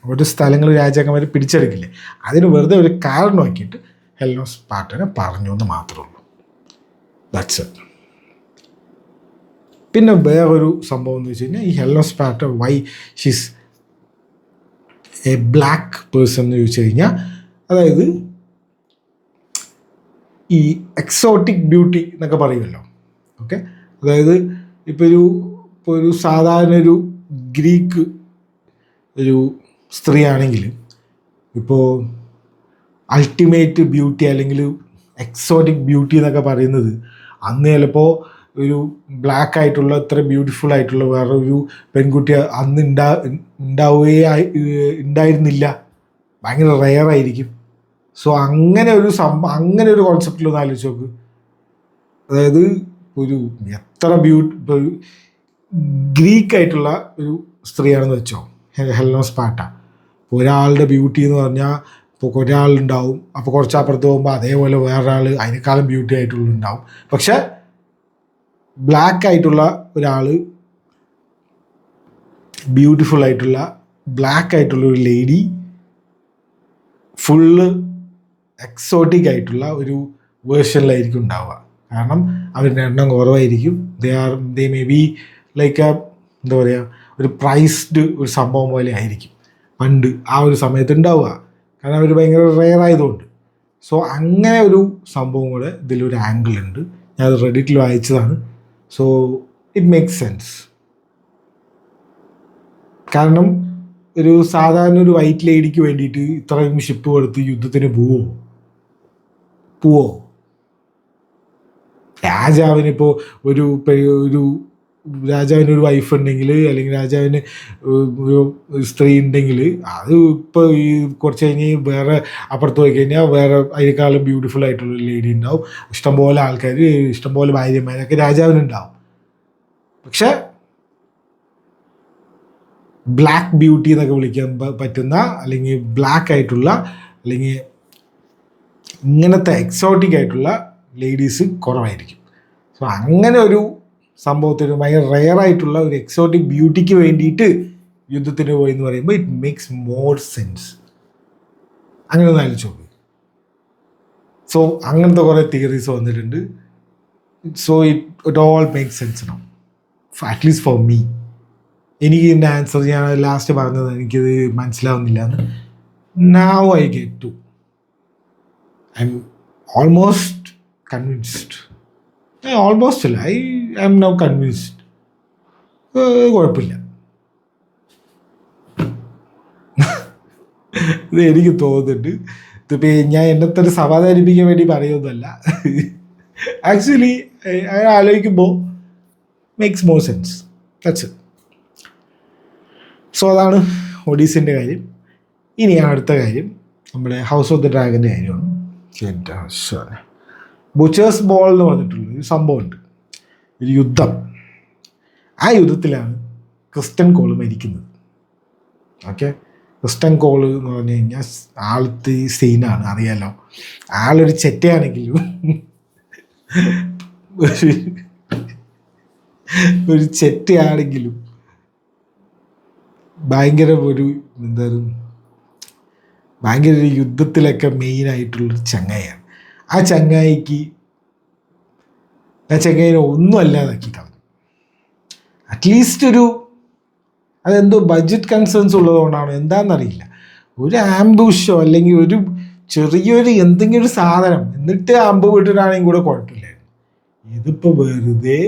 Speaker 1: ഒരു സ്ഥലങ്ങൾ രാജാക്കന്മാർ പിടിച്ചെടുക്കില്ലേ, അതിന് വെറുതെ ഒരു കാരണം നോക്കിയിട്ട് ഹെലനോ സ്പാർട്ടനെ പറഞ്ഞു എന്ന് മാത്രമേ ഉള്ളൂ. That's it. പിന്നെ വേറൊരു സംഭവം എന്ന് വെച്ച് കഴിഞ്ഞാൽ, ഈ Helen of Sparta why she's a black person എന്ന് ചോദിച്ചു കഴിഞ്ഞാൽ, അതായത് ഈ എക്സോട്ടിക് ബ്യൂട്ടി എന്നൊക്കെ പറയുമല്ലോ. ഓക്കെ, അതായത് ഇപ്പോൾ ഒരു സാധാരണ ഒരു ഗ്രീക്ക് ഒരു സ്ത്രീ ആണെങ്കിൽ ഇപ്പോൾ അൾട്ടിമേറ്റ് ബ്യൂട്ടി അല്ലെങ്കിൽ എക്സോട്ടിക് ബ്യൂട്ടി എന്നൊക്കെ പറയുന്നത് അന്ന് ചിലപ്പോൾ ഒരു ബ്ലാക്ക് ആയിട്ടുള്ള ഇത്ര ബ്യൂട്ടിഫുൾ ആയിട്ടുള്ള വേറൊരു പെൺകുട്ടി അന്ന് ഉണ്ടായിരുന്നില്ല. ഭയങ്കര റെയർ ആയിരിക്കും. സോ അങ്ങനെ ഒരു കോൺസെപ്റ്റിലൊന്ന് ആലോചിച്ച് നോക്ക്. അതായത് ഒരു എത്ര ഗ്രീക്ക് ആയിട്ടുള്ള ഒരു സ്ത്രീയാണെന്ന് വെച്ചോ ഹെലനോ സ്പാർട്ട. ഒരാളുടെ ബ്യൂട്ടി എന്ന് പറഞ്ഞാൽ ഇപ്പോൾ ഒരാളുണ്ടാവും, അപ്പോൾ കുറച്ചപ്പുറത്ത് പോകുമ്പോൾ അതേപോലെ വേറൊരാൾ അതിനേക്കാളും ബ്യൂട്ടി ആയിട്ടുള്ളുണ്ടാവും. പക്ഷെ ബ്ലാക്ക് ആയിട്ടുള്ള ഒരാൾ, ബ്യൂട്ടിഫുൾ ആയിട്ടുള്ള ബ്ലാക്ക് ആയിട്ടുള്ള ഒരു ലേഡി, ഫുള്ള് എക്സോട്ടിക് ആയിട്ടുള്ള ഒരു വേർഷനിലായിരിക്കും ഉണ്ടാവുക. കാരണം അവരുടെ എണ്ണം കുറവായിരിക്കും. ദേ മേ ബി ലൈക്ക് എന്താ പറയുക, ഒരു പ്രൈസ്ഡ് ഒരു സംഭവം പോലെ ആയിരിക്കും പണ്ട് ആ ഒരു സമയത്ത് ഉണ്ടാവുക. കാരണം അവർ ഭയങ്കര റെയർ ആയതുകൊണ്ട്. സോ അങ്ങനെ ഒരു സംഭവം കൂടെ ഇതിലൊരു ആംഗിൾ ഉണ്ട്. ഞാനത് റെഡിറ്റിൽ വായിച്ചതാണ്. So it makes sense. കാരണം ഒരു സാധാരണ ഒരു വൈറ്റ് ലേഡിക്ക് വേണ്ടിയിട്ട് ഇത്രയും ഷിപ്പ് കൊടുത്ത് യുദ്ധത്തിന് പോവോ? രാജാവിനിപ്പോൾ ഒരു രാജാവിന് ഒരു വൈഫ് ഉണ്ടെങ്കിൽ അല്ലെങ്കിൽ രാജാവിന് ഒരു സ്ത്രീ ഉണ്ടെങ്കിൽ അത് ഇപ്പോൾ ഈ കുറച്ച് കഴിഞ്ഞ് വേറെ അപ്പുറത്ത് പോയി കഴിഞ്ഞാൽ വേറെ അതിനേക്കാളും ബ്യൂട്ടിഫുൾ ആയിട്ടുള്ള ലേഡി ഉണ്ടാവും. ഇഷ്ടംപോലെ ആൾക്കാർ, ഇഷ്ടംപോലെ ഭാര്യമാരൊക്കെ രാജാവിനുണ്ടാവും. പക്ഷെ ബ്ലാക്ക് ബ്യൂട്ടി എന്നൊക്കെ വിളിക്കാൻ പറ്റുന്ന അല്ലെങ്കിൽ ബ്ലാക്ക് ആയിട്ടുള്ള അല്ലെങ്കിൽ ഇങ്ങനത്തെ എക്സോട്ടിക് ആയിട്ടുള്ള ലേഡീസ് കുറവായിരിക്കും. സോ അങ്ങനെ ഒരു സംഭവത്തിന് ഭയങ്കര റെയർ ആയിട്ടുള്ള ഒരു എക്സോട്ടിക് ബ്യൂട്ടിക്ക് വേണ്ടിയിട്ട് യുദ്ധത്തിന് പോയി എന്ന് പറയുമ്പോൾ ഇറ്റ് മേക്സ് മോർ സെൻസ്. അങ്ങനെ ഒന്ന് ആലോചിച്ച് നോക്ക്. സോ അങ്ങനത്തെ കുറേ തിയറീസ് വന്നിട്ടുണ്ട്. So it all makes sense now, at least for me. എനിക്ക് ഇതിൻ്റെ ആൻസർ ഞാൻ ലാസ്റ്റ് പറഞ്ഞത് എനിക്കിത് മനസ്സിലാവുന്നില്ല എന്ന്. Now I get to, I'm almost convinced. Almost അല്ല, ഐ ആം നൗ കൺവിൻസ്ഡ്. കുഴപ്പമില്ല, ഇത് എനിക്ക് തോന്നുന്നുണ്ട്. ഇതിപ്പോൾ ഞാൻ എന്നത്തെ ഒരു സമാധാനിപ്പിക്കാൻ വേണ്ടി പറയുന്നതല്ല. ആക്ച്വലി ആലോചിക്കുമ്പോൾ makes more sense. That's it. So അതാണ് ഒഡീസിൻ്റെ കാര്യം. ഇനി അടുത്ത കാര്യം നമ്മുടെ ഹൗസ് ഓഫ് ദ ഡ്രാഗൻ്റെ കാര്യമാണ്. ബുച്ചേഴ്സ് ബോൾ എന്ന് പറഞ്ഞിട്ടുള്ള ഒരു സംഭവമുണ്ട്, ഒരു യുദ്ധം. ആ യുദ്ധത്തിലാണ് ക്രിസ്റ്റൻ കോൾ മരിക്കുന്നത്. ഓക്കെ, ക്രിസ്റ്റൻ കോൾ എന്ന് പറഞ്ഞു കഴിഞ്ഞാൽ ആളത്തെ സീനാണ്, അറിയാലോ. ആളൊരു ചെറ്റയാണെങ്കിലും ഒരു ചെറ്റയാണെങ്കിലും ഭയങ്കര ഒരു ഭയങ്കര ഒരു യുദ്ധത്തിലൊക്കെ മെയിനായിട്ടുള്ളൊരു ചങ്ങായിയാണ്. ആ ചങ്ങായിനെ ഒന്നും അല്ലാതാക്കി കളഞ്ഞു. അറ്റ്ലീസ്റ്റ് അതെന്തോ ബഡ്ജറ്റ് കൺസേൺസ് ഉള്ളതുകൊണ്ടാണോ എന്താണെന്നറിയില്ല, ഒരു ആംബുഷോ അല്ലെങ്കിൽ ഒരു ചെറിയൊരു എന്തെങ്കിലും ഒരു സാധനം എന്നിട്ട് അമ്പ് വിട്ടിട്ടാണെങ്കിൽ കൂടെ കുഴപ്പമില്ലായിരുന്നു. ഇതിപ്പോൾ വെറുതെ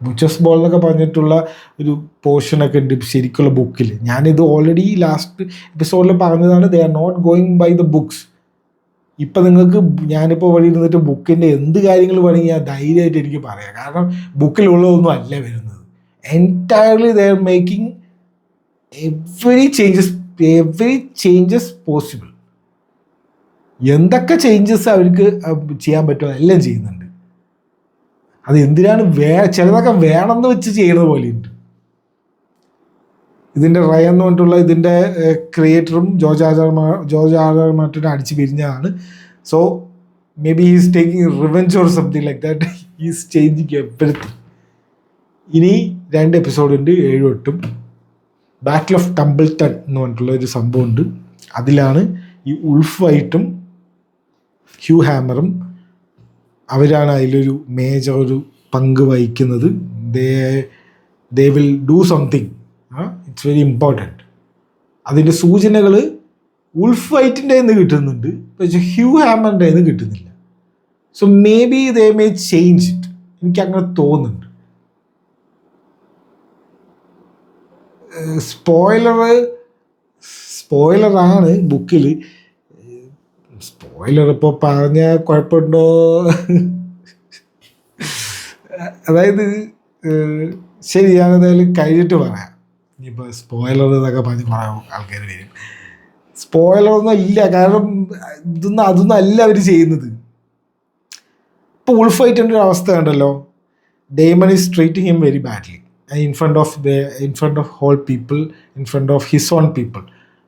Speaker 1: ബുച്ചേഴ്സ് ബോൾ എന്നൊക്കെ പറഞ്ഞിട്ടുള്ള ഒരു പോർഷനൊക്കെ ഉണ്ട് ശരിക്കുള്ള ബുക്കിൽ. ഞാനിത് ഓൾറെഡി ലാസ്റ്റ് എപ്പിസോഡിൽ പറഞ്ഞതാണ്, they are not going by the books. ഇപ്പം നിങ്ങൾക്ക് ഞാനിപ്പോൾ വഴി ഇരുന്നിട്ട് ബുക്കിൻ്റെ എന്ത് കാര്യങ്ങൾ വേണമെങ്കിൽ ഞാൻ ധൈര്യമായിട്ട് എനിക്ക് പറയാം. കാരണം ബുക്കിലുള്ളതൊന്നും അല്ല വരുന്നത്. Entirely they are making every changes possible. എന്തൊക്കെ ചേഞ്ചസ് അവർക്ക് ചെയ്യാൻ പറ്റുമോ എല്ലാം ചെയ്യുന്നുണ്ട്. അത് എന്തിനാണ് ചിലതൊക്കെ വേണമെന്ന് വെച്ച് ചെയ്യുന്നത് പോലെയുണ്ട്. ഇതിൻ്റെ റയൻ എന്ന് പറഞ്ഞിട്ടുള്ള ഇതിൻ്റെ ക്രിയേറ്ററും ജോർജ് ആർ ആർ മാർട്ടിനെ അടിച്ച് പിരിഞ്ഞതാണ്. So maybe he's taking revenge or something like that. He's changing everything. ഇനി 2 എപ്പിസോഡുണ്ട്, 7-8. ബാറ്റിൽ ഓഫ് ടംബിൾട്ടൺ എന്ന് പറഞ്ഞിട്ടുള്ള ഒരു സംഭവമുണ്ട്. അതിലാണ് ഈ ഉൾഫായിട്ടും ഹ്യൂ ഹാമറും അവരാണ് അതിലൊരു മേജർ ഒരു പങ്ക് വഹിക്കുന്നത്. They will do something. It's very important. അതിൻ്റെ സൂചനകൾ ഉൾഫ് വൈറ്റിൻ്റെ നിന്ന് കിട്ടുന്നുണ്ട്, പക്ഷേ ഹ്യൂ ഹാമറിൻ്റെ നിന്ന് കിട്ടുന്നില്ല. So maybe they may change it. എനിക്കങ്ങനെ തോന്നുന്നുണ്ട്. സ്പോയിലറാണ് ബുക്കിൽ. സ്പോയിലർ ഇപ്പോൾ പറഞ്ഞാൽ കുഴപ്പമുണ്ടോ? അതായത് ശരി, ഞാനതായാലും കഴിഞ്ഞിട്ട് പറയാം. ഇനിയിപ്പോൾ സ്പോയിലർ എന്നൊക്കെ പറഞ്ഞ് കുറേ ആൾക്കാർ വരും. സ്പോയിലറൊന്നും ഇല്ല, കാരണം അതൊന്നും അല്ല അവർ ചെയ്യുന്നത്. ഇപ്പോൾ ഉൾഫായിട്ടിൻ്റെ ഒരു അവസ്ഥ കണ്ടല്ലോ. Damon is treating him very badly in front of whole people, in front of his own people.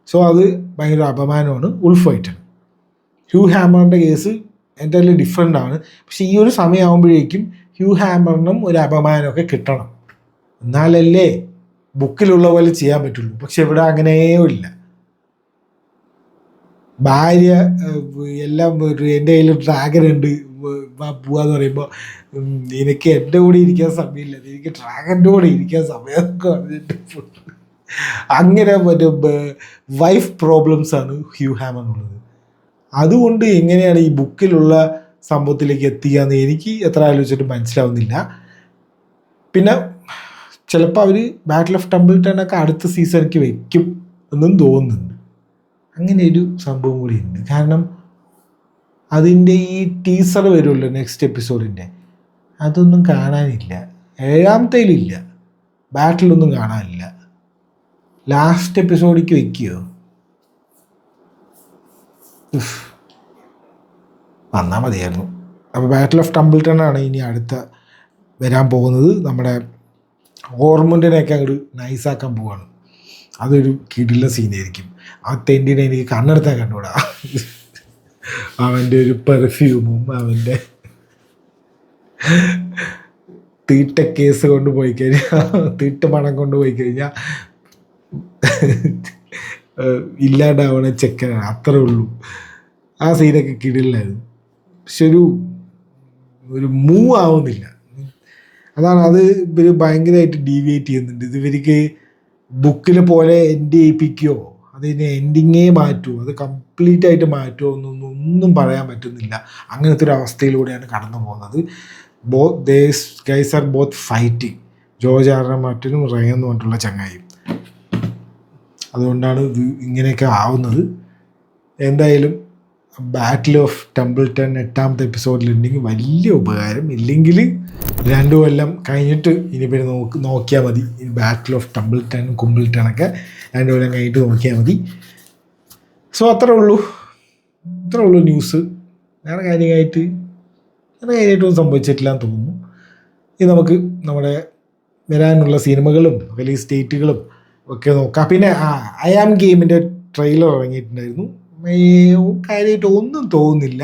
Speaker 1: So അത് ഭയങ്കര അപമാനമാണ് ഉൾഫായിട്ടാണ്. ഹ്യൂ ഹാമറിൻ്റെ കേസ് എൻ്റയർലി ഡിഫറെൻ്റ് ആണ്. പക്ഷേ ഈ ഒരു സമയമാകുമ്പോഴേക്കും ഹ്യൂ ഹാമറിനും ഒരു അപമാനമൊക്കെ കിട്ടണം, എന്നാലല്ലേ ബുക്കിലുള്ള പോലെ ചെയ്യാൻ പറ്റുള്ളൂ. പക്ഷെ ഇവിടെ അങ്ങനെയോ ഇല്ല. ഭാര്യ എല്ലാം എൻ്റെ കയ്യിൽ ഡ്രാഗൻ ഉണ്ട് പോവാന്ന് പറയുമ്പോൾ എനിക്ക് എൻ്റെ കൂടെ ഇരിക്കാൻ സമയമില്ല, എനിക്ക് ഡ്രാഗൻ്റെ കൂടെ ഇരിക്കാൻ സമയം എന്നൊക്കെ പറഞ്ഞിട്ട് അങ്ങനെ മറ്റേ വൈഫ് പ്രോബ്ലംസാണ് ഹ്യൂ ഹാമറിനുള്ളത്. അതുകൊണ്ട് എങ്ങനെയാണ് ഈ ബുക്കിലുള്ള സംഭവത്തിലേക്ക് എത്തിക്കാന്ന് എനിക്ക് എത്ര ആലോചിച്ചിട്ട് മനസ്സിലാവുന്നില്ല. പിന്നെ ചിലപ്പോൾ അവർ ബാറ്റിൽ ഓഫ് ടംബിൾട്ടൺ അടുത്ത സീസണിലേക്ക് വയ്ക്കും എന്നും തോന്നുന്നുണ്ട്. അങ്ങനെ ഒരു സംഭവം കൂടി ഉണ്ട്. കാരണം അതിൻ്റെ ഈ ടീസർ വരുമല്ലോ നെക്സ്റ്റ് എപ്പിസോഡിൻ്റെ, അതൊന്നും കാണാനില്ല. 7-ാമത്തേലില്ല, ബാറ്റിലൊന്നും കാണാനില്ല. ലാസ്റ്റ് എപ്പിസോഡിലേക്ക് വയ്ക്കുകയോ? വന്നാൽ മതിയായിരുന്നു. അപ്പോൾ ബാറ്റിൽ ഓഫ് ടംബിൾട്ടൺ ആണ് ഇനി അടുത്ത വരാൻ പോകുന്നത്. നമ്മുടെ ഓർമുണ്ടിനെയൊക്കെ അങ്ങോട്ട് നൈസാക്കാൻ പോവാണ്. അതൊരു കിടില സീനായിരിക്കും. ആ തെണ്ടിനെ എനിക്ക് കണ്ണെടുത്താൽ കണ്ടുകൂടാ. അവൻ്റെ ഒരു പെർഫ്യൂമും അവൻ്റെ തീട്ട കേസ് കൊണ്ടുപോയി കഴിഞ്ഞാൽ, തീട്ട പണം കൊണ്ടുപോയി കഴിഞ്ഞാൽ ഇല്ലാണ്ടാവണ ചെക്കനാണ്, അത്രേ ഉള്ളൂ. ആ സീനൊക്കെ കിടിലായിരുന്നു. പക്ഷെ ഒരു മൂവ് ആവുന്നില്ല. അതാണ് അത് ഇവർ ഭയങ്കരമായിട്ട് ഡീവിയേറ്റ് ചെയ്യുന്നുണ്ട്. ഇത് ഇവർക്ക് ബുക്കിൽ പോലെ എൻഡ് ചെയ്യിപ്പിക്കുകയോ അതിന് എൻഡിങ്ങേ മാറ്റുമോ അത് കംപ്ലീറ്റ് ആയിട്ട് മാറ്റുമോ ഒന്നും പറയാൻ പറ്റുന്നില്ല. അങ്ങനത്തെ ഒരു അവസ്ഥയിലൂടെയാണ് കടന്നു പോകുന്നത്. These guys are both fighting, George R R മാർട്ടിനും റയൻ എന്ന് പറഞ്ഞിട്ടുള്ള ചങ്ങായും. അതുകൊണ്ടാണ് ഇത് ഇങ്ങനെയൊക്കെ ആവുന്നത്. എന്തായാലും ബാറ്റിൽ ഓഫ് ടംബിൾട്ടൺ 8-ാമത്തെ എപ്പിസോഡിലുണ്ടെങ്കിൽ വലിയ ഉപകാരം. ഇല്ലെങ്കിൽ 2 കൊല്ലം കഴിഞ്ഞിട്ട് ഇനി പിന്നെ നോക്കിയാൽ മതി. ഈ ബാറ്റിൽ ഓഫ് ടംബിൾട്ടണും കുംബിൾട്ടണൊക്കെ 2 കൊല്ലം കഴിഞ്ഞിട്ട് നോക്കിയാൽ മതി. സോ അത്രേ ഉള്ളൂ. ഇത്രേ ഉള്ളൂ ന്യൂസ്. വേറെ കാര്യമായിട്ടൊന്നും സംഭവിച്ചിട്ടില്ല എന്ന് തോന്നുന്നു. ഇനി നമുക്ക് നമ്മുടെ വരാനുള്ള സിനിമകളും റിലീസ് ഡേറ്റുകളും ഒക്കെ നോക്കാം. പിന്നെ ഐ ആം ഗെയിമിൻ്റെ ട്രെയിലർ ഇറങ്ങിയിട്ടുണ്ടായിരുന്നു. കാര്യമായിട്ട് ഒന്നും തോന്നുന്നില്ല.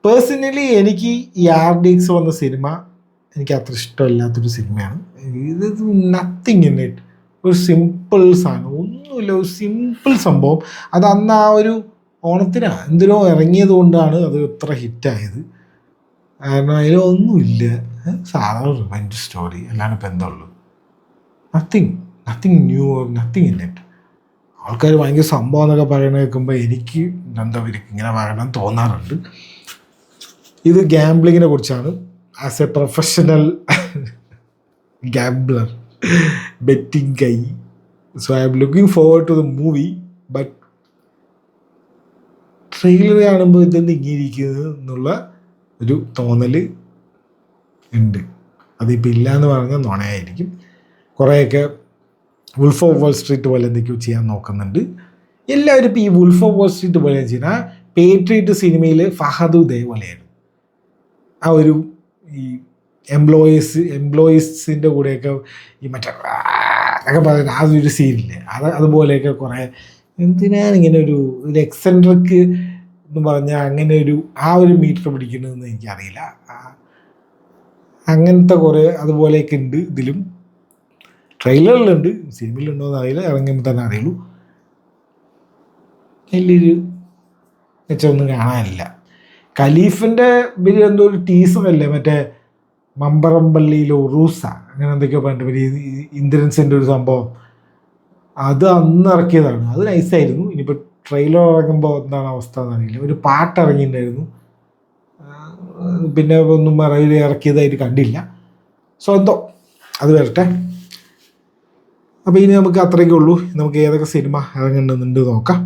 Speaker 1: പേഴ്സണലി എനിക്ക് ഈ RDX വന്ന സിനിമ എനിക്ക് അത്ര ഇഷ്ടമില്ലാത്തൊരു സിനിമയാണ്. ഇത് നത്തിങ് ഇൻ ഇറ്റ്. ഒരു സിമ്പിൾ സാധനം, ഒന്നുമില്ല, ഒരു സിമ്പിൾ സംഭവം. അത് അന്ന് ആ ഒരു ഓണത്തിനാ എന്തിനോ ഇറങ്ങിയത് കൊണ്ടാണ് അത് ഇത്ര ഹിറ്റായത്. കാരണം അതിലൊന്നുമില്ല, സാധാരണ റിവെഞ്ച് സ്റ്റോറി, അല്ലാണ്ട് ഇപ്പം എന്താ ഉള്ളൂ? Nothing new or nothing in it. ആൾക്കാർ ഭയങ്കര സംഭവം എന്നൊക്കെ പറയണ കേൾക്കുമ്പോൾ എനിക്ക് എന്താ ഇവർക്ക് ഇങ്ങനെ പറയണം തോന്നാറുണ്ട്. ഇത് ഗാംബ്ലിങ്ങിനെ കുറിച്ചാണ്. As a professional gambler, betting guy, so I'm looking forward to the movie. But trailer കാണുമ്പോൾ ഇതെന്ത് ഇങ്ങിയിരിക്കുന്നത് എന്നുള്ള ഒരു തോന്നൽ ഉണ്ട്. അതിപ്പോൾ ഇല്ല എന്ന് പറഞ്ഞാൽ നുണയായിരിക്കും. കുറേയൊക്കെ വുൾഫ് ഓഫ് വാൾ സ്ട്രീറ്റ് പോലെ എന്തൊക്കെയോ ചെയ്യാൻ നോക്കുന്നുണ്ട് എല്ലാവരും. ഇപ്പോൾ ഈ വുൾഫ് ഓഫ് വാൾ സ്ട്രീറ്റ് പോലെ ചെയ്യുന്ന പേട്രിയറ്റ് സിനിമയിൽ ഫഹദ് ഇതേപോലെയായിരുന്നു. ആ ഒരു ഈ എംപ്ലോയീസിൻ്റെ കൂടെയൊക്കെ ഈ മറ്റേ ഒക്കെ പറയുന്ന ആ ഒരു സീനില്ലേ, അതുപോലെയൊക്കെ കുറേ എന്തിനാണ് ഇങ്ങനെ ഒരു എക്സെൻട്രിക് എന്ന് പറഞ്ഞാൽ അങ്ങനെ ആ ഒരു മീറ്റർ പിടിക്കുന്നതെന്ന് എനിക്കറിയില്ല. അങ്ങനത്തെ കുറേ അതുപോലെയൊക്കെ ഉണ്ട് ഇതിലും. ട്രെയിലറിലുണ്ട്, സിനിമയിലുണ്ടോ എന്ന് അറിയില്ല, ഇറങ്ങുമ്പോൾ തന്നെ അറിയുള്ളൂ. വലിയൊരു മെച്ചമൊന്നും കാണാനില്ല. ഖലീഫിൻ്റെ വലിയ എന്തോ ഒരു ടീസറല്ലേ, മറ്റേ മമ്പറമ്പള്ളിയിൽ ഉറൂസ അങ്ങനെ എന്തൊക്കെയോ പറഞ്ഞിട്ട് ഇന്ദ്രൻസിൻ്റെ ഒരു സംഭവം, അത് അന്ന് ഇറക്കിയതാണ്. അത് നൈസായിരുന്നു. ഇനിയിപ്പോൾ ട്രെയിലർ ഇറങ്ങുമ്പോൾ എന്താണ് അവസ്ഥ എന്നറിയില്ല. ഒരു പാട്ട് ഇറങ്ങിയിട്ടുണ്ടായിരുന്നു, പിന്നെ ഒന്നും ഇറക്കിയതായിട്ട് കണ്ടില്ല. സോ എന്തോ അത് വരട്ടെ. അപ്പോൾ ഇനി നമുക്ക് അത്രയൊക്കെ ഉള്ളൂ. നമുക്ക് ഏതൊക്കെ സിനിമ ഇറങ്ങുന്നുണ്ട് നോക്കാം.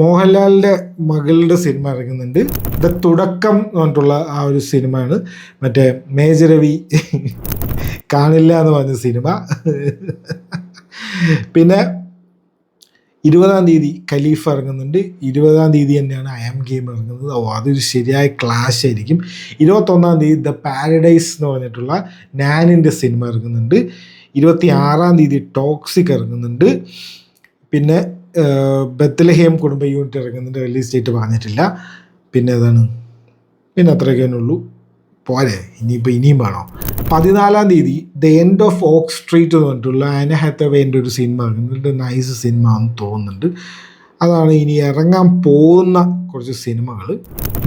Speaker 1: മോഹൻലാലിൻ്റെ മകളുടെ സിനിമ ഇറങ്ങുന്നുണ്ട്. ദ തുടക്കം എന്ന് പറഞ്ഞിട്ടുള്ള ആ ഒരു സിനിമയാണ്. മറ്റേ മേജർ രവി കാണില്ല എന്ന് പറഞ്ഞ സിനിമ. പിന്നെ 20-ാം തീയതി ഖലീഫ് ഇറങ്ങുന്നുണ്ട്. 20-ാം തീയതി തന്നെയാണ് ഐ ആം ഗെയിം ഇറങ്ങുന്നത്. അതൊരു ശരിയായ ക്ലാഷ് ആയിരിക്കും. 21-ാം തീയതി ദ പാരഡൈസ് എന്ന് പറഞ്ഞിട്ടുള്ള നാനിൻ്റെ സിനിമ ഇറങ്ങുന്നുണ്ട്. 26-ാം തീയതി ടോക്സിക് ഇറങ്ങുന്നുണ്ട്. പിന്നെ ബെത്ലഹേം കുടുംബ യൂണിറ്റ് ഇറങ്ങുന്നുണ്ട്. റിലീസ് ഡേറ്റ് പറഞ്ഞിട്ടില്ല. പിന്നെ അത്രയൊക്കെ തന്നെ ഉള്ളൂ. പോരെ, ഇനിയും വേണോ? 14-ാം തീയതി the end of Oak Street എന്ന് പറഞ്ഞിട്ടുള്ള ആന ഹാത്തവേൻ്റെ ഒരു സിനിമ ഇറങ്ങുന്നുണ്ട്. നൈസ് സിനിമ എന്ന് തോന്നുന്നുണ്ട്. അതാണ് ഇനി ഇറങ്ങാൻ പോകുന്ന കുറച്ച് സിനിമകൾ.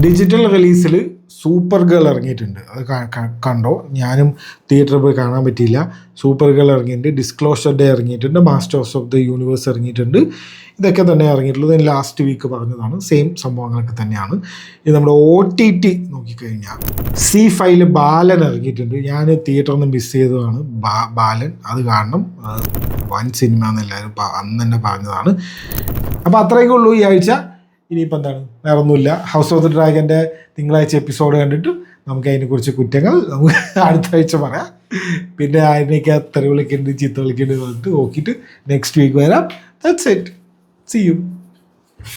Speaker 1: ഡിജിറ്റൽ റിലീസിൽ സൂപ്പർ ഗേൾ ഇറങ്ങിയിട്ടുണ്ട്. അത് കണ്ടോ? ഞാനും തിയേറ്ററിൽ പോയി കാണാൻ പറ്റിയില്ല. സൂപ്പർ ഗേൾ ഇറങ്ങിയിട്ടുണ്ട്. ഡിസ്ക്ലോഷർ ഡേ ഇറങ്ങിയിട്ടുണ്ട്. മാസ്റ്റേഴ്സ് ഓഫ് ദ യൂണിവേഴ്സ് ഇറങ്ങിയിട്ടുണ്ട്. ഇതൊക്കെ തന്നെ ഇറങ്ങിയിട്ടുള്ളത്. ഞാൻ ലാസ്റ്റ് വീക്ക് പറഞ്ഞതാണ്. സെയിം സംഭവങ്ങളൊക്കെ തന്നെയാണ്. ഇത് നമ്മുടെ OTT നോക്കിക്കഴിഞ്ഞാൽ C5 ബാലൻ ഇറങ്ങിയിട്ടുണ്ട്. ഞാൻ തിയേറ്ററിൽ നിന്ന് മിസ് ചെയ്തതാണ് ബാലൻ. അത് കാണണം, വൻ സിനിമ എന്നെല്ലാവരും അന്ന് തന്നെ പറഞ്ഞതാണ്. അപ്പോൾ അത്രയൊക്കെ ഉള്ളൂ ഈ ആഴ്ച. ഇനിയിപ്പോൾ എന്താണ്, വേറെ ഒന്നുമില്ല. ഹൗസ് ഓഫ് ദ ഡ്രാഗൻ്റെ തിങ്കളാഴ്ച എപ്പിസോഡ് കണ്ടിട്ട് നമുക്ക് അതിനെക്കുറിച്ച് കുറ്റങ്ങൾ നമുക്ക് അടുത്ത ആഴ്ച പറയാം. പിന്നെ അതിനൊക്കെ തെറി വിളിക്കേണ്ടത് ചീത്ത വിളിക്കേണ്ടത് പറഞ്ഞിട്ട് നോക്കിയിട്ട് നെക്സ്റ്റ് വീക്ക് വരാം. That's it. See you.